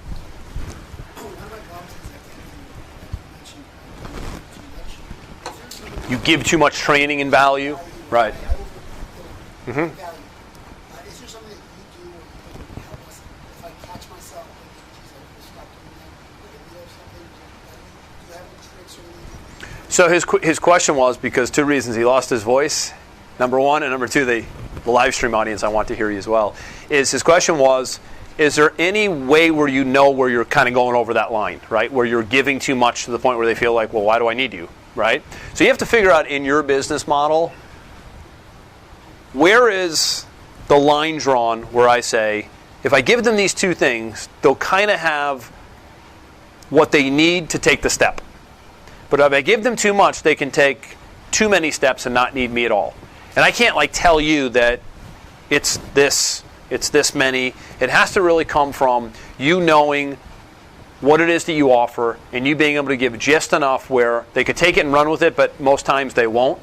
You give too much training and value. Right. Is there something that you do where you can help us, if I catch myself, stop doing that, do you have any tricks or anything? So his question was, because two reasons. He lost his voice, number one, and number two, the live stream audience, I want to hear you as well, his question was, is there any way where you know where you're kind of going over that line, right? Where you're giving too much to the point where they feel like, well, why do I need you, right? So you have to figure out in your business model, where is the line drawn where I say, if I give them these two things, they'll kind of have what they need to take the step. But if I give them too much, they can take too many steps and not need me at all. And I can't tell you that it's this many. It has to really come from you knowing what it is that you offer, and you being able to give just enough where they could take it and run with it, but most times they won't,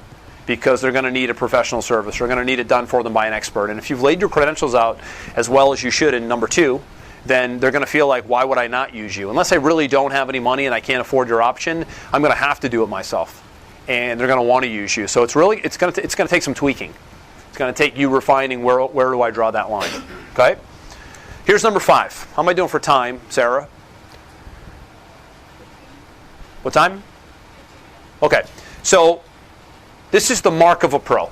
because they're going to need a professional service. They're going to need it done for them by an expert. And if you've laid your credentials out as well as you should in number 2, then they're going to feel like, why would I not use you? Unless I really don't have any money and I can't afford your option, I'm going to have to do it myself. And they're going to want to use you. So it's going to take some tweaking. It's going to take you refining where do I draw that line. Okay? Here's number 5. How am I doing for time, Sarah? What time? Okay. So this is the mark of a pro.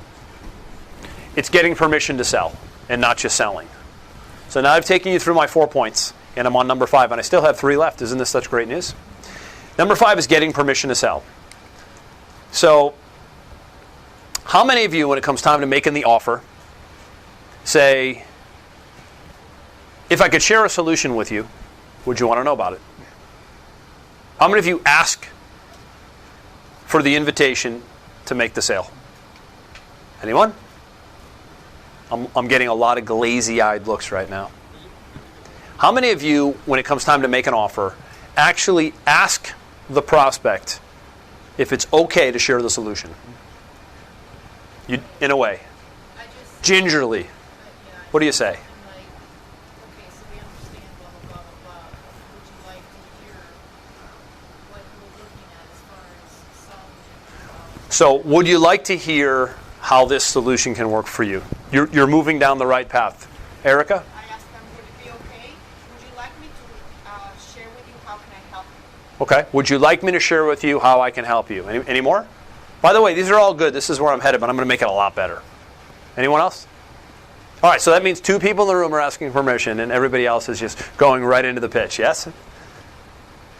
It's getting permission to sell and not just selling. So now I've taken you through my 4 points, and I'm on number 5, and I still have 3 left. Isn't this such great news? Number 5 is getting permission to sell. So how many of you, when it comes time to making the offer, say, if I could share a solution with you, would you want to know about it? How many of you ask for the invitation to make the sale? Anyone? I'm getting a lot of glazy-eyed looks right now. How many of you, when it comes time to make an offer, actually ask the prospect if it's okay to share the solution? You, in a way. Gingerly. What do you say? So would you like to hear how this solution can work for you? You're moving down the right path. Erica? I asked them, would it be okay? Would you like me to share with you how can I help you? Okay. Would you like me to share with you how I can help you? Any more? By the way, these are all good. This is where I'm headed, but I'm going to make it a lot better. Anyone else? All right, so that means 2 people in the room are asking permission, and everybody else is just going right into the pitch. Yes?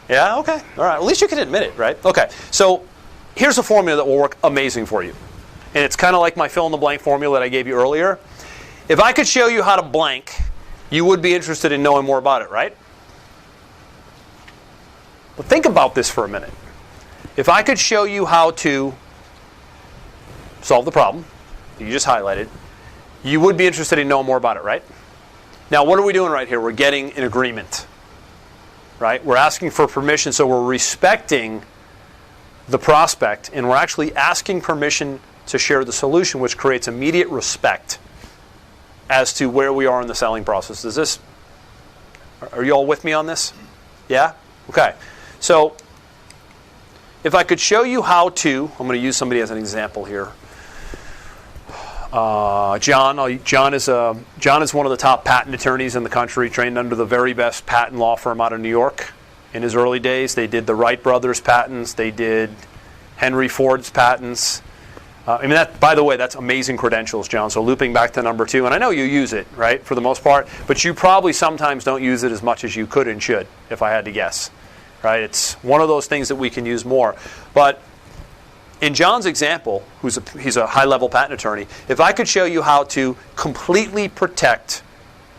Yeah? Okay. All right. At least you can admit it, right? Okay. So here's a formula that will work amazing for you. And it's kind of like my fill-in-the-blank formula that I gave you earlier. If I could show you how to blank, you would be interested in knowing more about it, right? But think about this for a minute. If I could show you how to solve the problem that you just highlighted, you would be interested in knowing more about it, right? Now, what are we doing right here? We're getting an agreement, right? We're asking for permission, so we're respecting the prospect, and we're actually asking permission to share the solution, which creates immediate respect as to where we are in the selling process. Are you all with me on this? Yeah? Okay. So, if I could show you how to, I'm going to use somebody as an example here. John is one of the top patent attorneys in the country, trained under the very best patent law firm out of New York. In his early days, they did the Wright brothers patents, they did Henry Ford's patents. By the way, that's amazing credentials, John. So looping back to number 2, and I know you use it, right, for the most part, but you probably sometimes don't use it as much as you could and should, if I had to guess. Right? It's one of those things that we can use more. But in John's example, he's a high-level patent attorney, if I could show you how to completely protect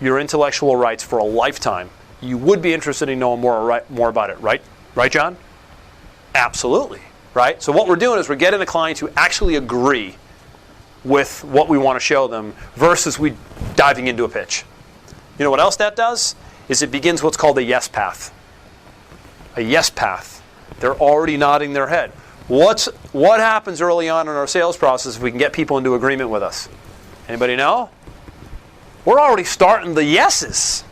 your intellectual rights for a lifetime, you would be interested in knowing more about it, right? Right, John? Absolutely. Right? So what we're doing is we're getting the client to actually agree with what we want to show them versus we diving into a pitch. You know what else that does? Is it begins what's called a yes path. A yes path. They're already nodding their head. What happens early on in our sales process if we can get people into agreement with us? Anybody know? We're already starting the yeses.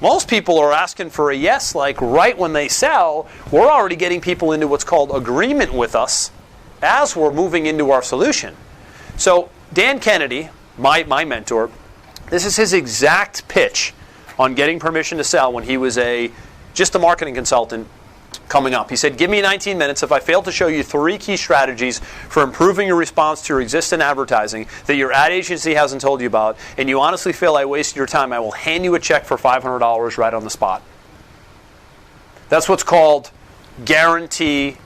Most people are asking for a yes, like right when they sell. We're already getting people into what's called agreement with us as we're moving into our solution. So Dan Kennedy, my mentor, this is his exact pitch on getting permission to sell when he was just a marketing consultant coming up. He said, give me 19 minutes. If I fail to show you 3 key strategies for improving your response to your existing advertising that your ad agency hasn't told you about, and you honestly feel I wasted your time, I will hand you a check for $500 right on the spot. That's what's called guarantee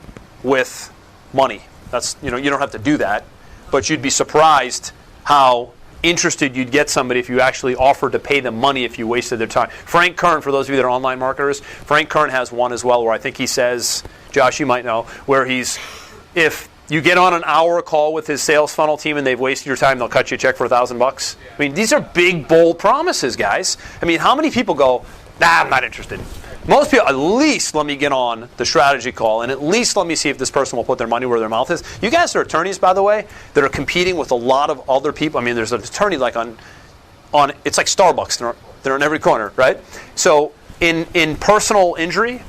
with money. That's, you don't have to do that, but you'd be surprised how interested you'd get somebody if you actually offered to pay them money if you wasted their time. Frank Kern, for those of you that are online marketers, Frank Kern has one as well where I think he says, Josh, you might know, where if you get on an hour call with his sales funnel team and they've wasted your time, they'll cut you a check for $1,000. I mean, these are big, bold promises, guys. I mean, how many people go, I'm not interested. Most people, at least let me get on the strategy call and at least let me see if this person will put their money where their mouth is. You guys are attorneys, by the way, that are competing with a lot of other people. I mean, there's an attorney like on it's like Starbucks. They're in every corner, right? So in personal injury,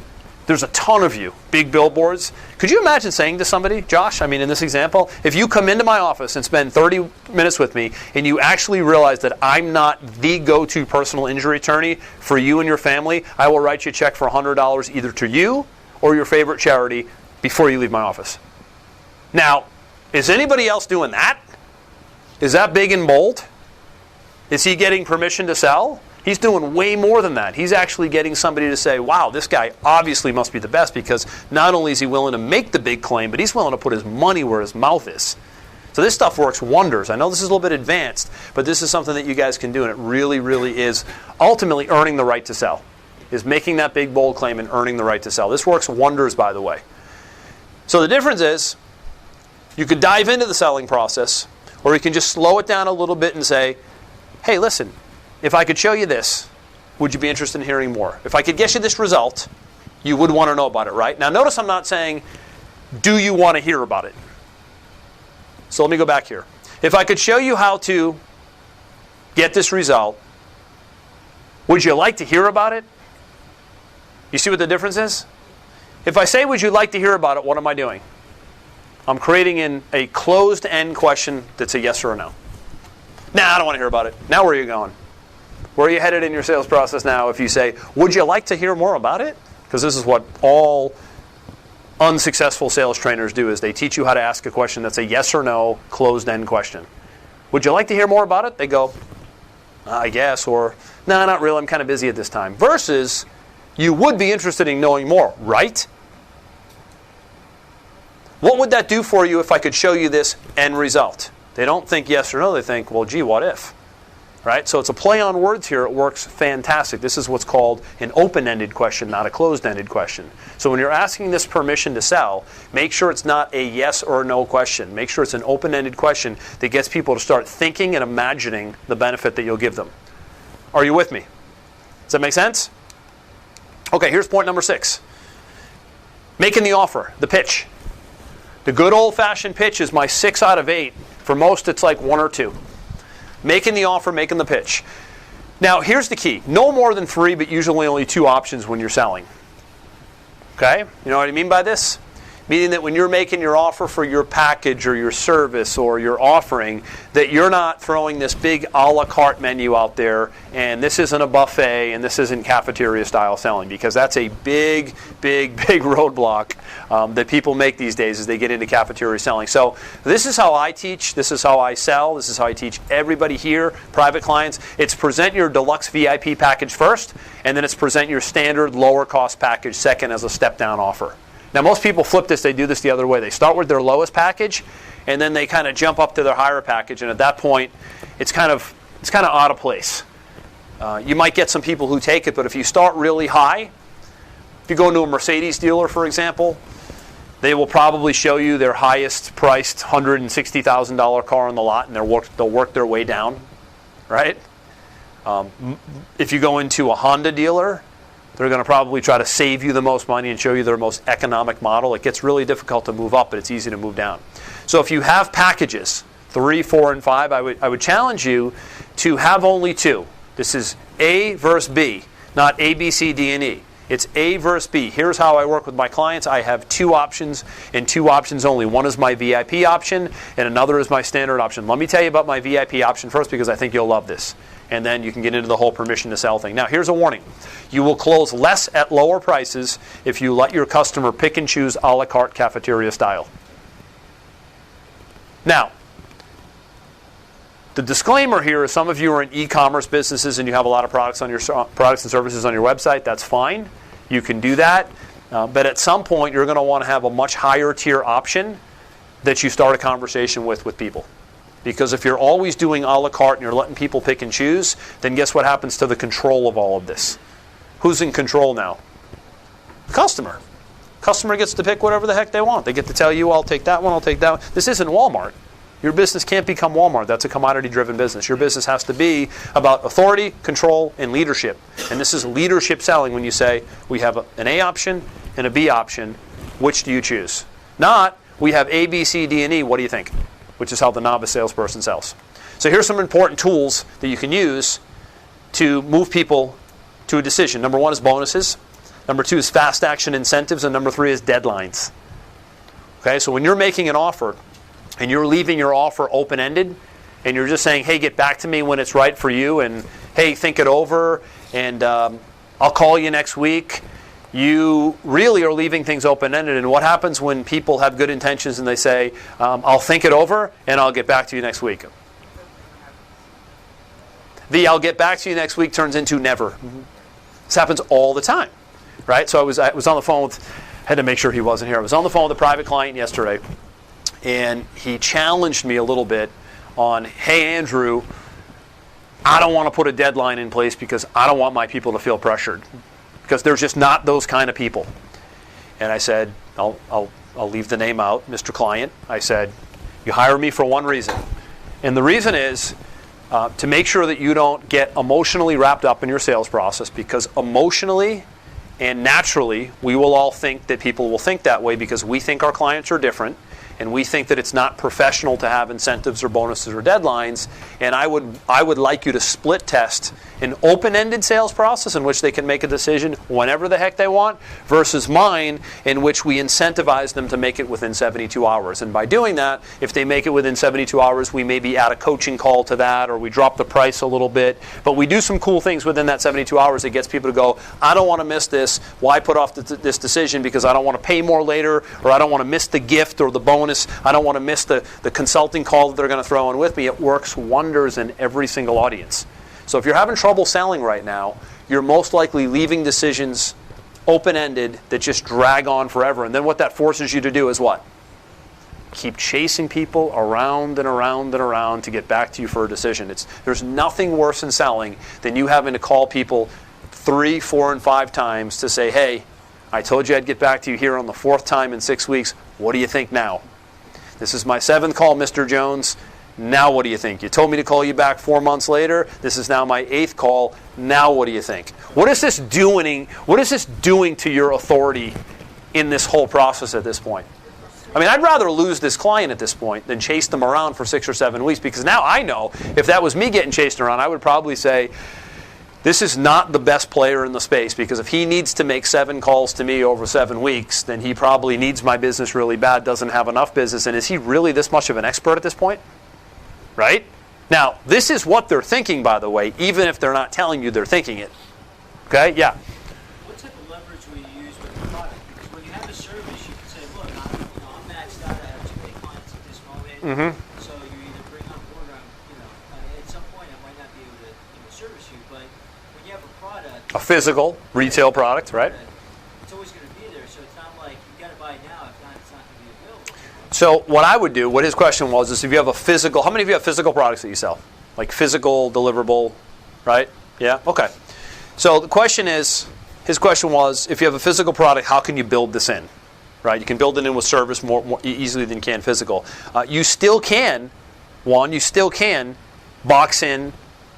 there's a ton of you, big billboards. Could you imagine saying to somebody, Josh, I mean, in this example, if you come into my office and spend 30 minutes with me and you actually realize that I'm not the go-to personal injury attorney for you and your family, I will write you a check for $100 either to you or your favorite charity before you leave my office. Now, is anybody else doing that? Is that big and bold? Is he getting permission to sell? He's doing way more than that. He's actually getting somebody to say, wow, this guy obviously must be the best because not only is he willing to make the big claim, but he's willing to put his money where his mouth is. So this stuff works wonders. I know this is a little bit advanced, but this is something that you guys can do, and it really, really is ultimately earning the right to sell, is making that big, bold claim and earning the right to sell. This works wonders, by the way. So the difference is you could dive into the selling process, or you can just slow it down a little bit and say, hey, listen, if I could show you this, would you be interested in hearing more? If I could get you this result, you would want to know about it, right? Now notice I'm not saying, do you want to hear about it? So let me go back here. If I could show you how to get this result, would you like to hear about it? You see what the difference is? If I say, would you like to hear about it, what am I doing? I'm creating a closed-end question that's a yes or a no. Nah, I don't want to hear about it. Now where are you going? Where are you headed in your sales process now if you say, would you like to hear more about it? Because this is what all unsuccessful sales trainers do, is they teach you how to ask a question that's a yes or no closed-end question. Would you like to hear more about it? They go, I guess, or no, not really, I'm kind of busy at this time. Versus, you would be interested in knowing more, right? What would that do for you if I could show you this end result? They don't think yes or no, they think, well, gee, what if? Right? So it's a play on words here. It works fantastic. This is what's called an open-ended question, not a closed-ended question. So when you're asking this permission to sell, make sure it's not a yes or no question. Make sure it's an open-ended question that gets people to start thinking and imagining the benefit that you'll give them. Are you with me? Does that make sense? Okay, here's point number 6. Making the offer, the pitch. The good old-fashioned pitch is my 6 out of 8. For most, it's like 1 or 2. Making the offer, making the pitch. Now, here's the key. No more than 3, but usually only 2 options when you're selling. Okay? You know what I mean by this? Meaning that when you're making your offer for your package or your service or your offering, that you're not throwing this big a la carte menu out there, and this isn't a buffet, and this isn't cafeteria style selling, because that's a big roadblock that people make these days as they get into cafeteria selling. So this is how I teach, this is how I sell, this is how I teach everybody here, private clients. It's present your deluxe VIP package first, and then it's present your standard lower cost package second as a step down offer. Now, most people flip this. They do this the other way. They start with their lowest package, and then they kind of jump up to their higher package. And at that point, it's kind of out of place. You might get some people who take it, but if you start really high, if you go into a Mercedes dealer, for example, they will probably show you their highest priced $160,000 car on the lot, and they'll work their way down, right? If you go into a Honda dealer, they're going to probably try to save you the most money and show you their most economic model. It gets really difficult to move up, but it's easy to move down. So if you have packages, 3, 4, and 5, I would challenge you to have only 2. This is A versus B, not A, B, C, D, and E. It's A versus B. Here's how I work with my clients. I have 2 options and 2 options only. One is my VIP option and another is my standard option. Let me tell you about my VIP option first because I think you'll love this. And then you can get into the whole permission to sell thing. Now, here's a warning. You will close less at lower prices if you let your customer pick and choose a la carte cafeteria style. Now, the disclaimer here is some of you are in e-commerce businesses and you have a lot of products and services on your website. That's fine. You can do that. But at some point, you're going to want to have a much higher tier option that you start a conversation with people. Because if you're always doing a la carte and you're letting people pick and choose, then guess what happens to the control of all of this? Who's in control now? The customer. Customer gets to pick whatever the heck they want. They get to tell you, I'll take that one, I'll take that one. This isn't Walmart. Your business can't become Walmart. That's a commodity-driven business. Your business has to be about authority, control, and leadership. And this is leadership selling when you say, we have an A option and a B option. Which do you choose? Not, we have A, B, C, D, and E. What do you think? Which is how the novice salesperson sells. So here's some important tools that you can use to move people to a decision. Number 1 is bonuses. Number 2 is fast action incentives. And number 3 is deadlines. Okay, so when you're making an offer and you're leaving your offer open-ended and you're just saying, hey, get back to me when it's right for you, and hey, think it over, and I'll call you next week, you really are leaving things open-ended. And what happens when people have good intentions and they say, I'll think it over and I'll get back to you next week? The I'll get back to you next week turns into never. This happens all the time, right? So I was on the phone with, had to make sure he wasn't here. I was on the phone with a private client yesterday, and he challenged me a little bit on, hey, Andrew, I don't want to put a deadline in place because I don't want my people to feel pressured. Because there's just not those kind of people. And I said, I'll leave the name out, Mr. Client. I said, you hire me for one reason. And the reason is to make sure that you don't get emotionally wrapped up in your sales process, because emotionally and naturally, we will all think that people will think that way because we think our clients are different. and we think that it's not professional to have incentives or bonuses or deadlines, and I would like you to split test an open-ended sales process in which they can make a decision whenever the heck they want, versus mine in which we incentivize them to make it within 72 hours. And by doing that, if they make it within 72 hours, we maybe add a coaching call to that, or we drop the price a little bit, but we do some cool things within that 72 hours that gets people to go, I don't want to miss this. Why put off this decision? Because I don't want to pay more later, or I don't want to miss the gift or the bonus. I don't want to miss the consulting call that they're going to throw in with me. It works wonders in every single audience. So if you're having trouble selling right now, you're most likely leaving decisions open-ended that just drag on forever. And then what that forces you to do is what? Keep chasing people around and around and around to get back to you for a decision. There's nothing worse in selling than you having to call people 3, 4, and 5 times to say, hey, I told you I'd get back to you here on the 4th time in 6 weeks. What do you think now? This is my 7th call, Mr. Jones. Now what do you think? You told me to call you back 4 months later. This is now my 8th call. Now what do you think? What is this doing? What is this doing to your authority in this whole process at this point? I mean, I'd rather lose this client at this point than chase them around for 6 or 7 weeks, because now I know if that was me getting chased around, I would probably say, this is not the best player in the space, because if he needs to make 7 calls to me over 7 weeks, then he probably needs my business really bad, doesn't have enough business, and is he really this much of an expert at this point? Right? Now, this is what they're thinking, by the way, even if they're not telling you they're thinking it. Okay? Yeah? What type of leverage will you use with the product? Because when you have a service, you can say, look, I'm maxed out, I have too many clients at this moment, so you either bring on board, or at some point I might not be able to service you, but when you have a product, A physical retail product, right? it's always going to be there, so it's not like you got to buy it now, if not, it's not going to be available. So what I would do, what his question was, is if you have a physical, how many of you have physical products that you sell? Like physical, deliverable, right? Yeah? Okay. So the question is, his question was, if you have a physical product, how can you build this in? Right? You can build it in with service more easily than you can physical. You still can box in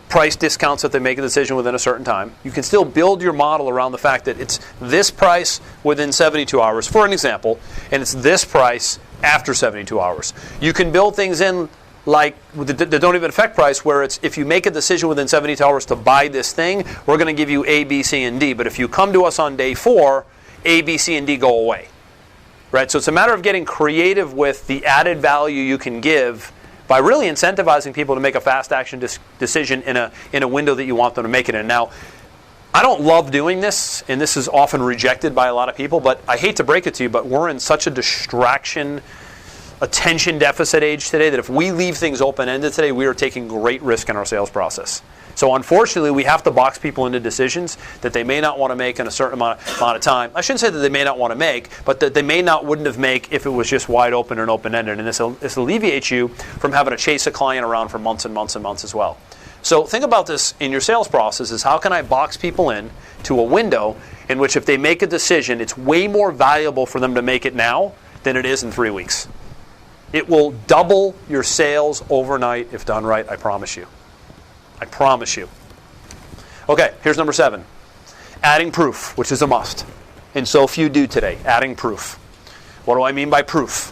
price discounts if they make a decision within a certain time. You can still build your model around the fact that it's this price within 72 hours, for an example, and it's this price after 72 hours. You can build things in like that don't even affect price, where it's if you make a decision within 72 hours to buy this thing, we're going to give you A, B, C, and D. But if you come to us on day 4, A, B, C, and D go away. Right? So it's a matter of getting creative with the added value you can give by really incentivizing people to make a fast action decision in a window that you want them to make it in. Now, I don't love doing this, and this is often rejected by a lot of people, but I hate to break it to you, but we're in such a distraction, attention deficit age today that if we leave things open-ended today, we are taking great risk in our sales process. So unfortunately, we have to box people into decisions that they may not want to make in a certain amount of time. I shouldn't say that they may not want to make, but that they wouldn't have make if it was just wide open and open-ended. And this alleviates you from having to chase a client around for months and months and months as well. So think about this in your sales process: is how can I box people in to a window in which if they make a decision, it's way more valuable for them to make it now than it is in 3 weeks. It will double your sales overnight if done right, I promise you. I promise you. Okay, here's number 7. Adding proof, which is a must. And so few do today, adding proof. What do I mean by proof?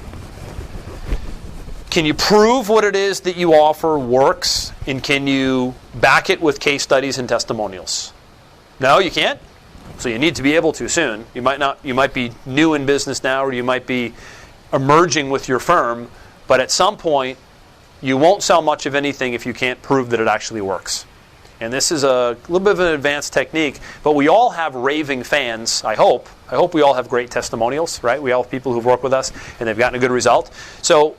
Can you prove what it is that you offer works, and can you back it with case studies and testimonials? No, you can't. So you need to be able to soon. You might be new in business now, or you might be emerging with your firm, but at some point you won't sell much of anything if you can't prove that it actually works. And this is a little bit of an advanced technique, but we all have raving fans, I hope. I hope we all have great testimonials, right? We all have people who've worked with us and they've gotten a good result. So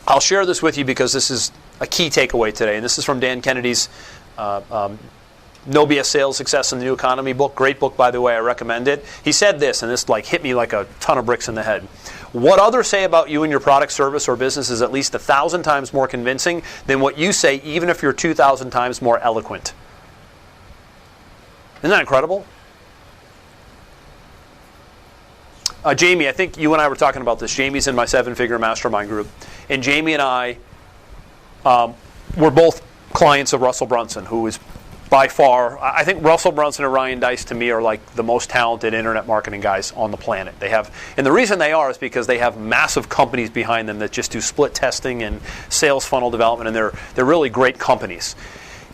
I'll share this with you because this is a key takeaway today. And this is from Dan Kennedy's No BS Sales Success in the New Economy book. Great book, by the way. I recommend it. He said this, and this hit me like a ton of bricks in the head. What others say about you and your product, service, or business is at least 1,000 times more convincing than what you say, even if you're 2,000 times more eloquent. Isn't that incredible? Jamie, I think you and I were talking about this. Jamie's in my 7-figure mastermind group. And Jamie and I were both clients of Russell Brunson, who is by far, I think Russell Brunson and Ryan Deiss to me are like the most talented internet marketing guys on the planet. They have, and the reason they are is because they have massive companies behind them that just do split testing and sales funnel development, and they're really great companies.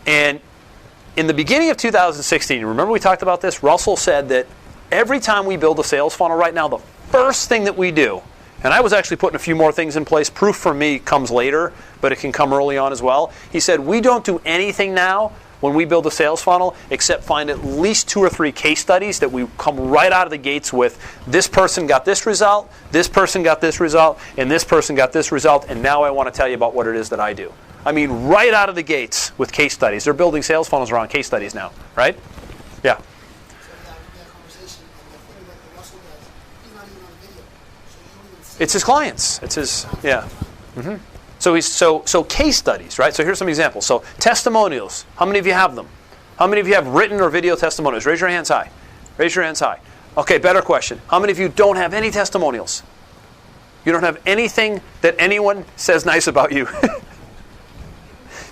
And in the beginning of 2016, remember we talked about this? Russell said that every time we build a sales funnel right now, the first thing that we do, and I was actually putting a few more things in place. Proof for me comes later, but it can come early on as well. He said, we don't do anything now when we build a sales funnel except find at least 2 or 3 case studies that we come right out of the gates with. This person got this result, this person got this result, and this person got this result, and now I want to tell you about what it is that I do. I mean, right out of the gates with case studies. They're building sales funnels around case studies now, right? Yeah. It's his clients. It's his, yeah. Mm-hmm. So he's so case studies, right? So here's some examples. So testimonials. How many of you have them? How many of you have written or video testimonials? Raise your hands high. Raise your hands high. Okay, better question. How many of you don't have any testimonials? You don't have anything that anyone says nice about you.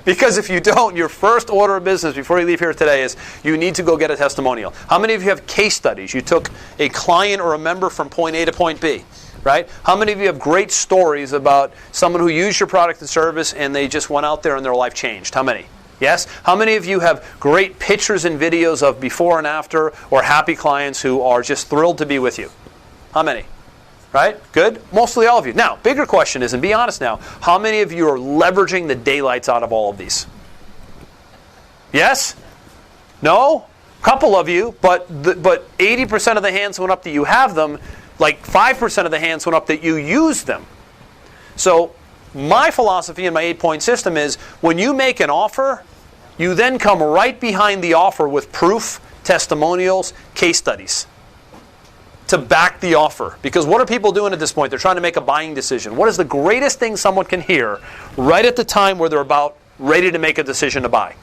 Because if you don't, your first order of business before you leave here today is you need to go get a testimonial. How many of you have case studies? You took a client or a member from point A to point B. Right? How many of you have great stories about someone who used your product and service and they just went out there and their life changed? How many? Yes? How many of you have great pictures and videos of before and after or happy clients who are just thrilled to be with you? How many? Right? Good? Mostly all of you. Now, bigger question is, and be honest now, how many of you are leveraging the daylights out of all of these? Yes? No? A couple of you, but 80% of the hands went up that you have them. Like 5% of the hands went up that you use them. So my philosophy in my 8-point system is when you make an offer, you then come right behind the offer with proof, testimonials, case studies to back the offer. Because what are people doing at this point? They're trying to make a buying decision. What is the greatest thing someone can hear right at the time where they're about ready to make a decision to buy?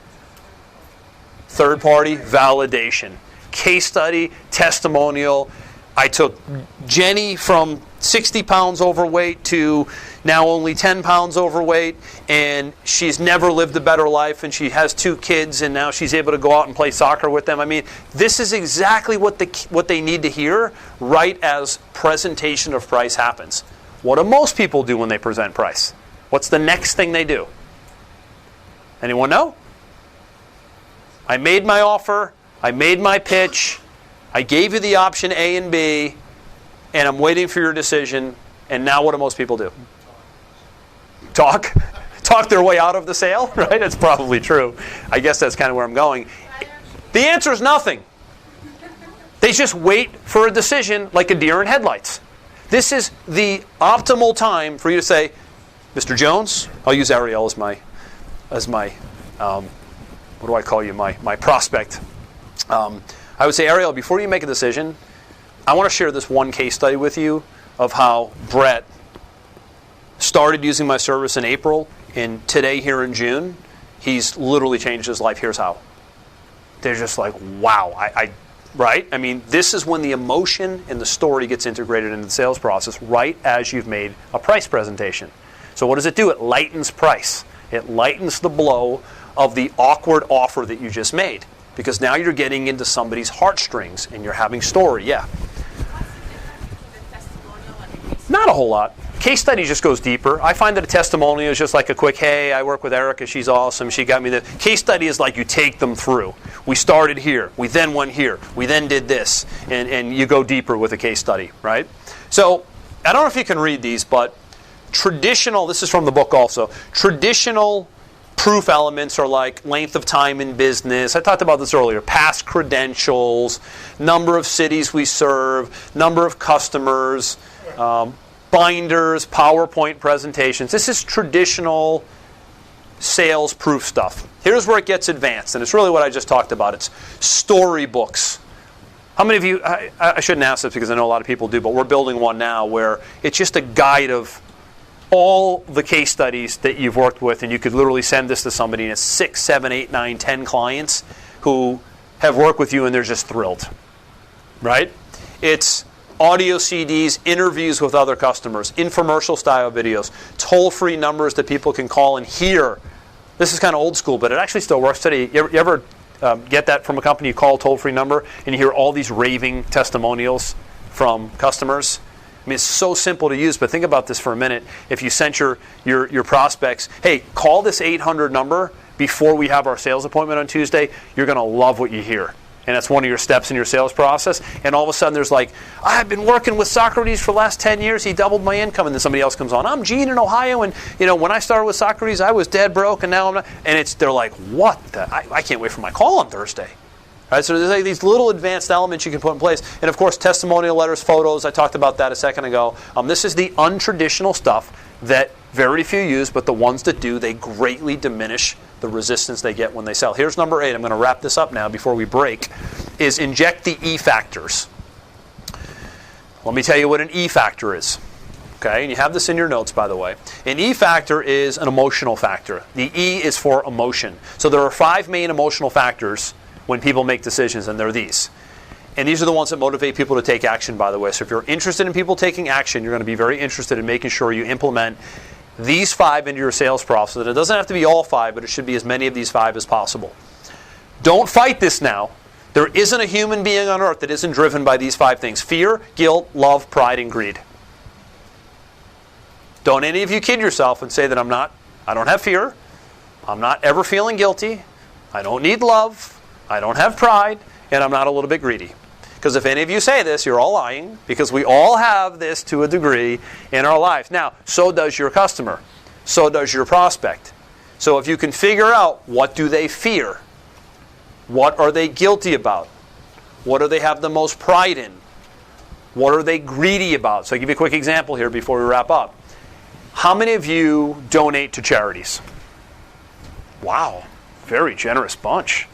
Third-party validation. Case study, testimonial. I took Jenny from 60 pounds overweight to now only 10 pounds overweight, and she's never lived a better life, and she has 2 kids, and now she's able to go out and play soccer with them. I mean, this is exactly what they need to hear right as presentation of price happens. What do most people do when they present price? What's the next thing they do? Anyone know? I made my offer. I made my pitch. I gave you the option A and B, and I'm waiting for your decision, and now what do most people do? Talk their way out of the sale, right? That's probably true. I guess that's kind of where I'm going. The answer is nothing. They just wait for a decision like a deer in headlights. This is the optimal time for you to say, Mr. Jones, I'll use Ariel as my what do I call you, my prospect. I would say, Ariel, before you make a decision, I want to share this one case study with you of how Brett started using my service in April, and today here in June, he's literally changed his life. Here's how. They're just like, wow. Right? I mean, this is when the emotion and the story gets integrated into the sales process right as you've made a price presentation. So what does it do? It lightens price. It lightens the blow of the awkward offer that you just made. Because now you're getting into somebody's heartstrings and you're having story. Yeah. Not a whole lot. Case study just goes deeper. I find that a testimonial is just like a quick, hey, I work with Erica, she's awesome, she got me the case study is like you take them through. We started here, we then went here, we then did this, and you go deeper with a case study, right? So, I don't know if you can read these, but traditional, this is from the book also, traditional proof elements are like length of time in business. I talked about this earlier. Past credentials, number of cities we serve, number of customers, binders, PowerPoint presentations. This is traditional sales proof stuff. Here's where it gets advanced, and it's really what I just talked about. It's storybooks. How many of you, I shouldn't ask this because I know a lot of people do, but we're building one now where it's just a guide of all the case studies that you've worked with, and you could literally send this to somebody, and it's 6, 7, 8, 9, 10 clients who have worked with you and they're just thrilled, right? It's audio CDs, interviews with other customers, infomercial style videos, toll-free numbers that people can call and hear. This is kind of old school, but it actually still works today. You ever get that from a company, you call a toll-free number, and you hear all these raving testimonials from customers. I mean, it's so simple to use, but think about this for a minute. If you sent your prospects, hey, call this 800 number before we have our sales appointment on Tuesday, you're going to love what you hear. And that's one of your steps in your sales process. And all of a sudden there's like, I've been working with Socrates for the last 10 years. He doubled my income. And then somebody else comes on. I'm Gene in Ohio. And, when I started with Socrates, I was dead broke. And now I'm not. And they're like, what? I can't wait for my call on Thursday. Right? So there's like these little advanced elements you can put in place. And, of course, testimonial letters, photos. I talked about that a second ago. This is the untraditional stuff that very few use. But the ones that do, they greatly diminish the resistance they get when they sell. Here's number 8. I'm going to wrap this up now before we break. Is inject the E Factors. Let me tell you what an E factor is. Okay, and you have this in your notes, by the way. An E factor is an emotional factor. The E is for emotion. So there are 5 main emotional factors when people make decisions, and they're these. And these are the ones that motivate people to take action, by the way. So if you're interested in people taking action, you're going to be very interested in making sure you implement these 5 into your sales process. And it doesn't have to be all 5, but it should be as many of these 5 as possible. Don't fight this now. There isn't a human being on earth that isn't driven by these 5 things: fear, guilt, love, pride, and greed. Don't any of you kid yourself and say that I don't have fear, I'm not ever feeling guilty, I don't need love, I don't have pride, and I'm not a little bit greedy. Because if any of you say this, you're all lying, because we all have this to a degree in our lives. Now, so does your customer. So does your prospect. So if you can figure out what do they fear, what are they guilty about, what do they have the most pride in, what are they greedy about. So I'll give you a quick example here before we wrap up. How many of you donate to charities? Wow, very generous bunch.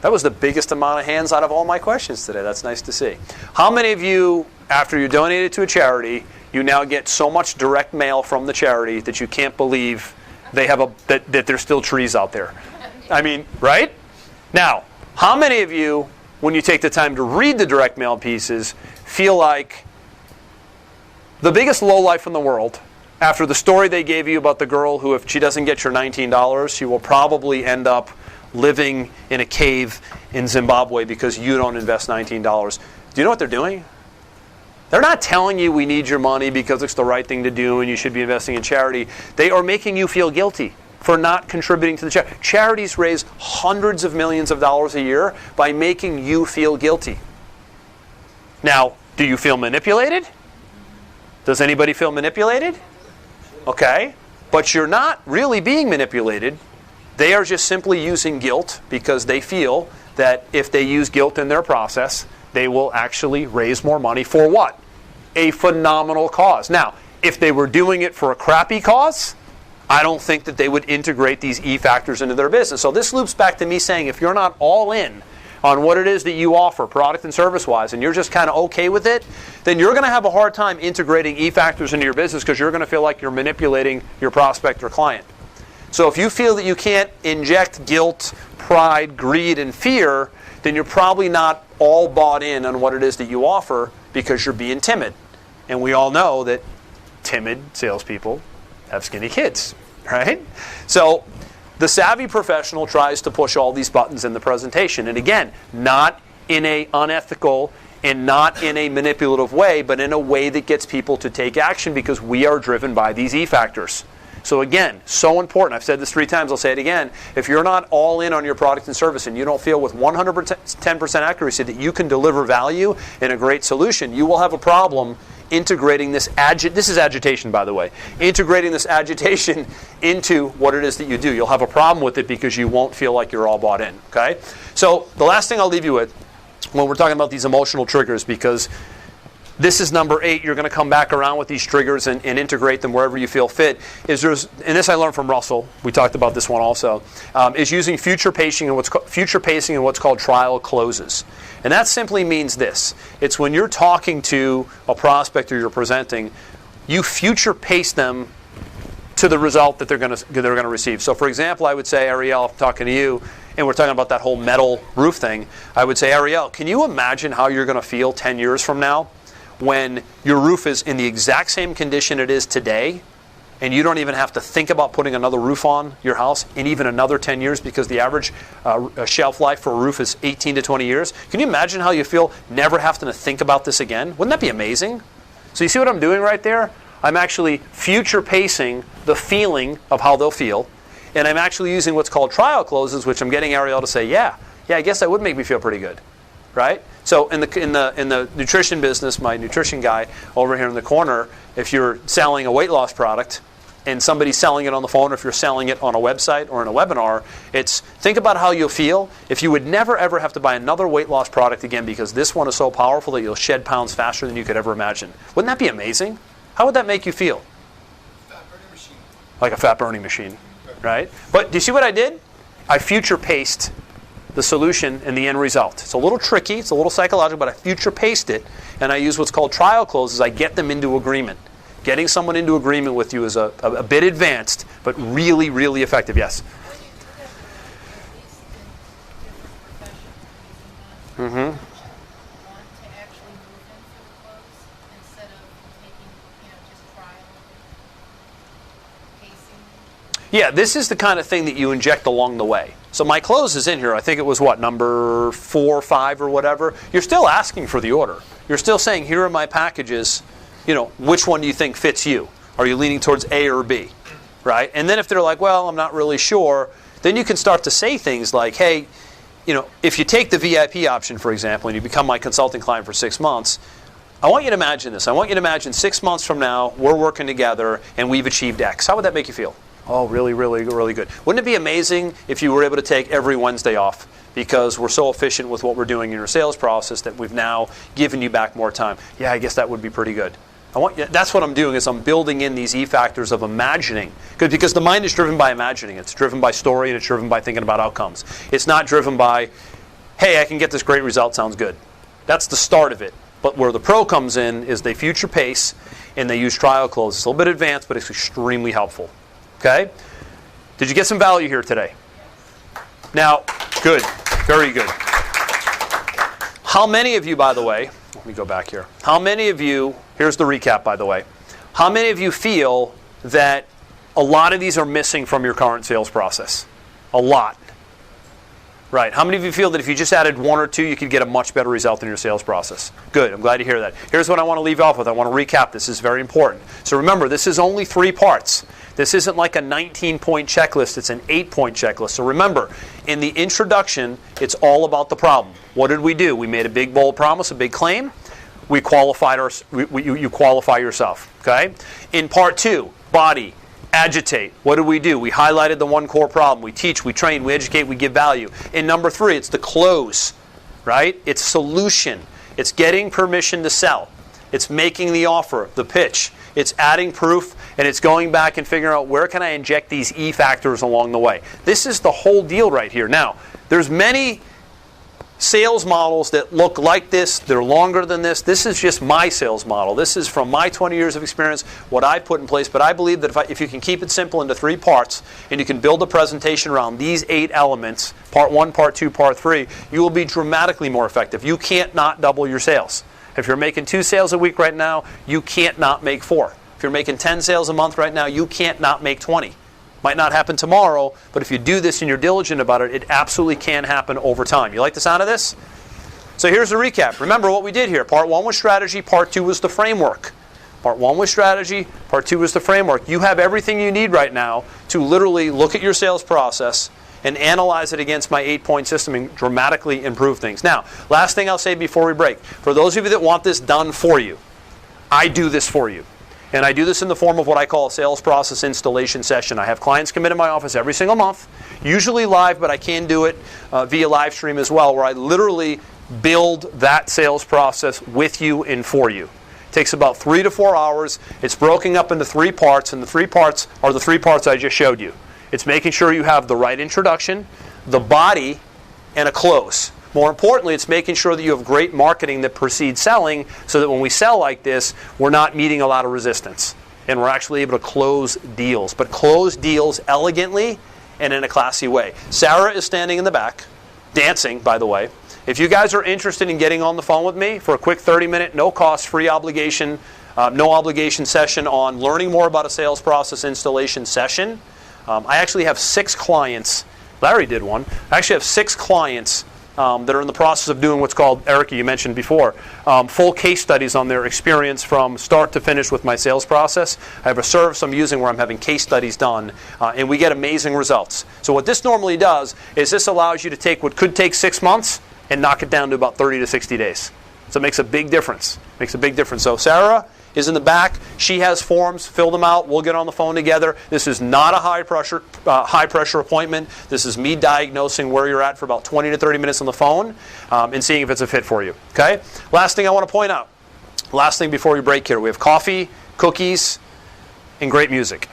That was the biggest amount of hands out of all my questions today. That's nice to see. How many of you, after you donated to a charity, you now get so much direct mail from the charity that you can't believe they have that there's still trees out there? I mean, right? Now, how many of you, when you take the time to read the direct mail pieces, feel like the biggest lowlife in the world, after the story they gave you about the girl who, if she doesn't get your $19, she will probably end up living in a cave in Zimbabwe because you don't invest $19. Do you know what they're doing? They're not telling you we need your money because it's the right thing to do and you should be investing in charity. They are making you feel guilty for not contributing to the charity. Charities raise hundreds of millions of dollars a year by making you feel guilty. Now, do you feel manipulated? Does anybody feel manipulated? Okay, but you're not really being manipulated. They are just simply using guilt because they feel that if they use guilt in their process, they will actually raise more money for what? A phenomenal cause. Now, if they were doing it for a crappy cause, I don't think that they would integrate these E factors into their business. So this loops back to me saying if you're not all in on what it is that you offer, product and service-wise, and you're just kind of okay with it, then you're going to have a hard time integrating E factors into your business because you're going to feel like you're manipulating your prospect or client. So if you feel that you can't inject guilt, pride, greed, and fear, then you're probably not all bought in on what it is that you offer because you're being timid. And we all know that timid salespeople have skinny kids, right? So the savvy professional tries to push all these buttons in the presentation. And again, not in an unethical and not in a manipulative way, but in a way that gets people to take action because we are driven by these E factors. So again, so important. I've said this 3 times. I'll say it again. If you're not all in on your product and service and you don't feel with 110% accuracy that you can deliver value in a great solution, you will have a problem integrating this this is agitation, by the way. Integrating this agitation into what it is that you do. You'll have a problem with it because you won't feel like you're all bought in. Okay? So the last thing I'll leave you with when we're talking about these emotional triggers, because this is number 8. You're going to come back around with these triggers and integrate them wherever you feel fit. And this I learned from Russell. We talked about this one also. Is using future pacing and what's called trial closes. And that simply means this. It's when you're talking to a prospect or you're presenting, you future pace them to the result that they're going to receive. So, for example, I would say, Ariel, if I'm talking to you, and we're talking about that whole metal roof thing, I would say, Ariel, can you imagine how you're going to feel 10 years from now when your roof is in the exact same condition it is today, and you don't even have to think about putting another roof on your house in even another 10 years because the average shelf life for a roof is 18 to 20 years. Can you imagine how you feel never having to think about this again? Wouldn't that be amazing? So you see what I'm doing right there? I'm actually future pacing the feeling of how they'll feel, and I'm actually using what's called trial closes, which I'm getting Ariel to say, yeah, I guess that would make me feel pretty good, right? So in the nutrition business, my nutrition guy over here in the corner, if you're selling a weight loss product and somebody's selling it on the phone, or if you're selling it on a website or in a webinar, it's think about how you'll feel if you would never ever have to buy another weight loss product again because this one is so powerful that you'll shed pounds faster than you could ever imagine. Wouldn't that be amazing? How would that make you feel? Fat burning machine. Like a fat burning machine, right? But do you see what I did? I future paced the solution and the end result. It's a little tricky, it's a little psychological, but I future paced it, and I use what's called trial closes. I get them into agreement. Getting someone into agreement with you is a bit advanced, but really, really effective. Yes? Mm-hmm. Yeah, this is the kind of thing that you inject along the way. So my close is in here. I think it was what, number 4 or 5 or whatever. You're still asking for the order. You're still saying, here are my packages. Which one do you think fits you? Are you leaning towards A or B? Right? And then if they're like, well, I'm not really sure, then you can start to say things like, hey, if you take the VIP option, for example, and you become my consulting client for 6 months, I want you to imagine this. I want you to imagine 6 months from now, we're working together and we've achieved X. How would that make you feel? Oh, really, really, really good. Wouldn't it be amazing if you were able to take every Wednesday off because we're so efficient with what we're doing in your sales process that we've now given you back more time? Yeah, I guess that would be pretty good. That's what I'm doing is I'm building in these E factors of imagining. Because the mind is driven by imagining. It's driven by story and it's driven by thinking about outcomes. It's not driven by, hey, I can get this great result, sounds good. That's the start of it. But where the pro comes in is they future pace and they use trial closes. It's a little bit advanced, but it's extremely helpful. Okay? Did you get some value here today? Now, good. Very good. How many of you, by the way, let me go back here. How many of you, here's the recap, by the way. How many of you feel that a lot of these are missing from your current sales process? A lot. Right. How many of you feel that if you just added 1 or 2, you could get a much better result in your sales process? Good. I'm glad to hear that. Here's what I want to leave off with. I want to recap. This is very important. So remember, this is only 3 parts. This isn't like a 19-point checklist. It's an 8-point checklist. So remember, in the introduction, it's all about the problem. What did we do? We made a big, bold promise, a big claim. We qualified you qualify yourself. Okay? In part 2, body. Agitate. What do? We highlighted the 1 core problem. We teach, we train, we educate, we give value. In number 3, it's the close, right? It's solution. It's getting permission to sell. It's making the offer, the pitch. It's adding proof, and it's going back and figuring out where can I inject these E factors along the way. This is the whole deal right here. Now, there's many sales models that look like this. They're longer than this. This is just my sales model. This is from my 20 years of experience, what I put in place. But I believe that if you can keep it simple into 3 parts, and you can build a presentation around these 8 elements, part 1, part 2, part 3, you will be dramatically more effective. You can't not double your sales. If you're making 2 sales a week right now, you can't not make 4. If you're making 10 sales a month right now, you can't not make 20. Might not happen tomorrow, but if you do this and you're diligent about it, it absolutely can happen over time. You like the sound of this? So here's the recap. Remember what we did here. Part 1 was strategy. Part 2 was the framework. Part 1 was strategy. Part 2 was the framework. You have everything you need right now to literally look at your sales process and analyze it against my 8-point system and dramatically improve things. Now, last thing I'll say before we break. For those of you that want this done for you, I do this for you. And I do this in the form of what I call a sales process installation session. I have clients come into my office every single month, usually live, but I can do it via live stream as well, where I literally build that sales process with you and for you. It takes about 3 to 4 hours. It's broken up into 3 parts, and the 3 parts are the 3 parts I just showed you. It's making sure you have the right introduction, the body, and a close. More importantly, it's making sure that you have great marketing that precedes selling so that when we sell like this, we're not meeting a lot of resistance. And we're actually able to close deals. But close deals elegantly and in a classy way. Sarah is standing in the back, dancing, by the way. If you guys are interested in getting on the phone with me for a quick 30-minute, no-cost, free obligation no obligation session on learning more about a sales process installation session. I actually have 6 clients. Larry did one. I actually have 6 clients that are in the process of doing what's called, Erica, you mentioned before, full case studies on their experience from start to finish with my sales process. I have a service I'm using where I'm having case studies done, and we get amazing results. So what this normally does is this allows you to take what could take 6 months and knock it down to about 30 to 60 days. So it makes a big difference. So Sarah is in the back. She has forms. Fill them out. We'll get on the phone together. This is not a high pressure appointment. This is me diagnosing where you're at for about 20 to 30 minutes on the phone and seeing if it's a fit for you. Okay? Last thing I want to point out. Last thing before we break here. We have coffee, cookies, and great music.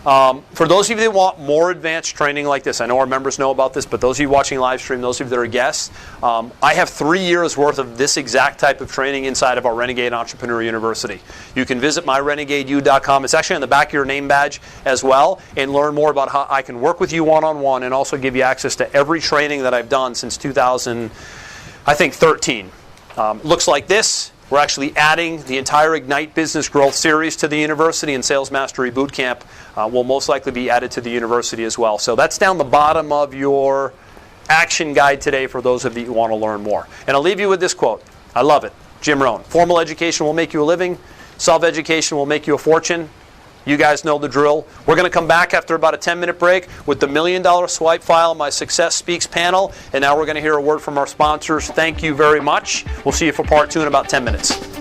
For those of you that want more advanced training like this, I know our members know about this, but those of you watching live stream, those of you that are guests, I have 3 years worth of this exact type of training inside of our Renegade Entrepreneur University. You can visit myrenegadeu.com. It's actually on the back of your name badge as well, and learn more about how I can work with you one-on-one and also give you access to every training that I've done since 2013. Looks like this. We're actually adding the entire Ignite Business Growth series to the university, and Sales Mastery Bootcamp will most likely be added to the university as well. So that's down the bottom of your action guide today for those of you who want to learn more. And I'll leave you with this quote. I love it. Jim Rohn. Formal education will make you a living. Self-education will make you a fortune. You guys know the drill. We're going to come back after about a 10-minute break with the $1 Million Swipe File, my Success Speaks panel. And now we're going to hear a word from our sponsors. Thank you very much. We'll see you for part 2 in about 10 minutes.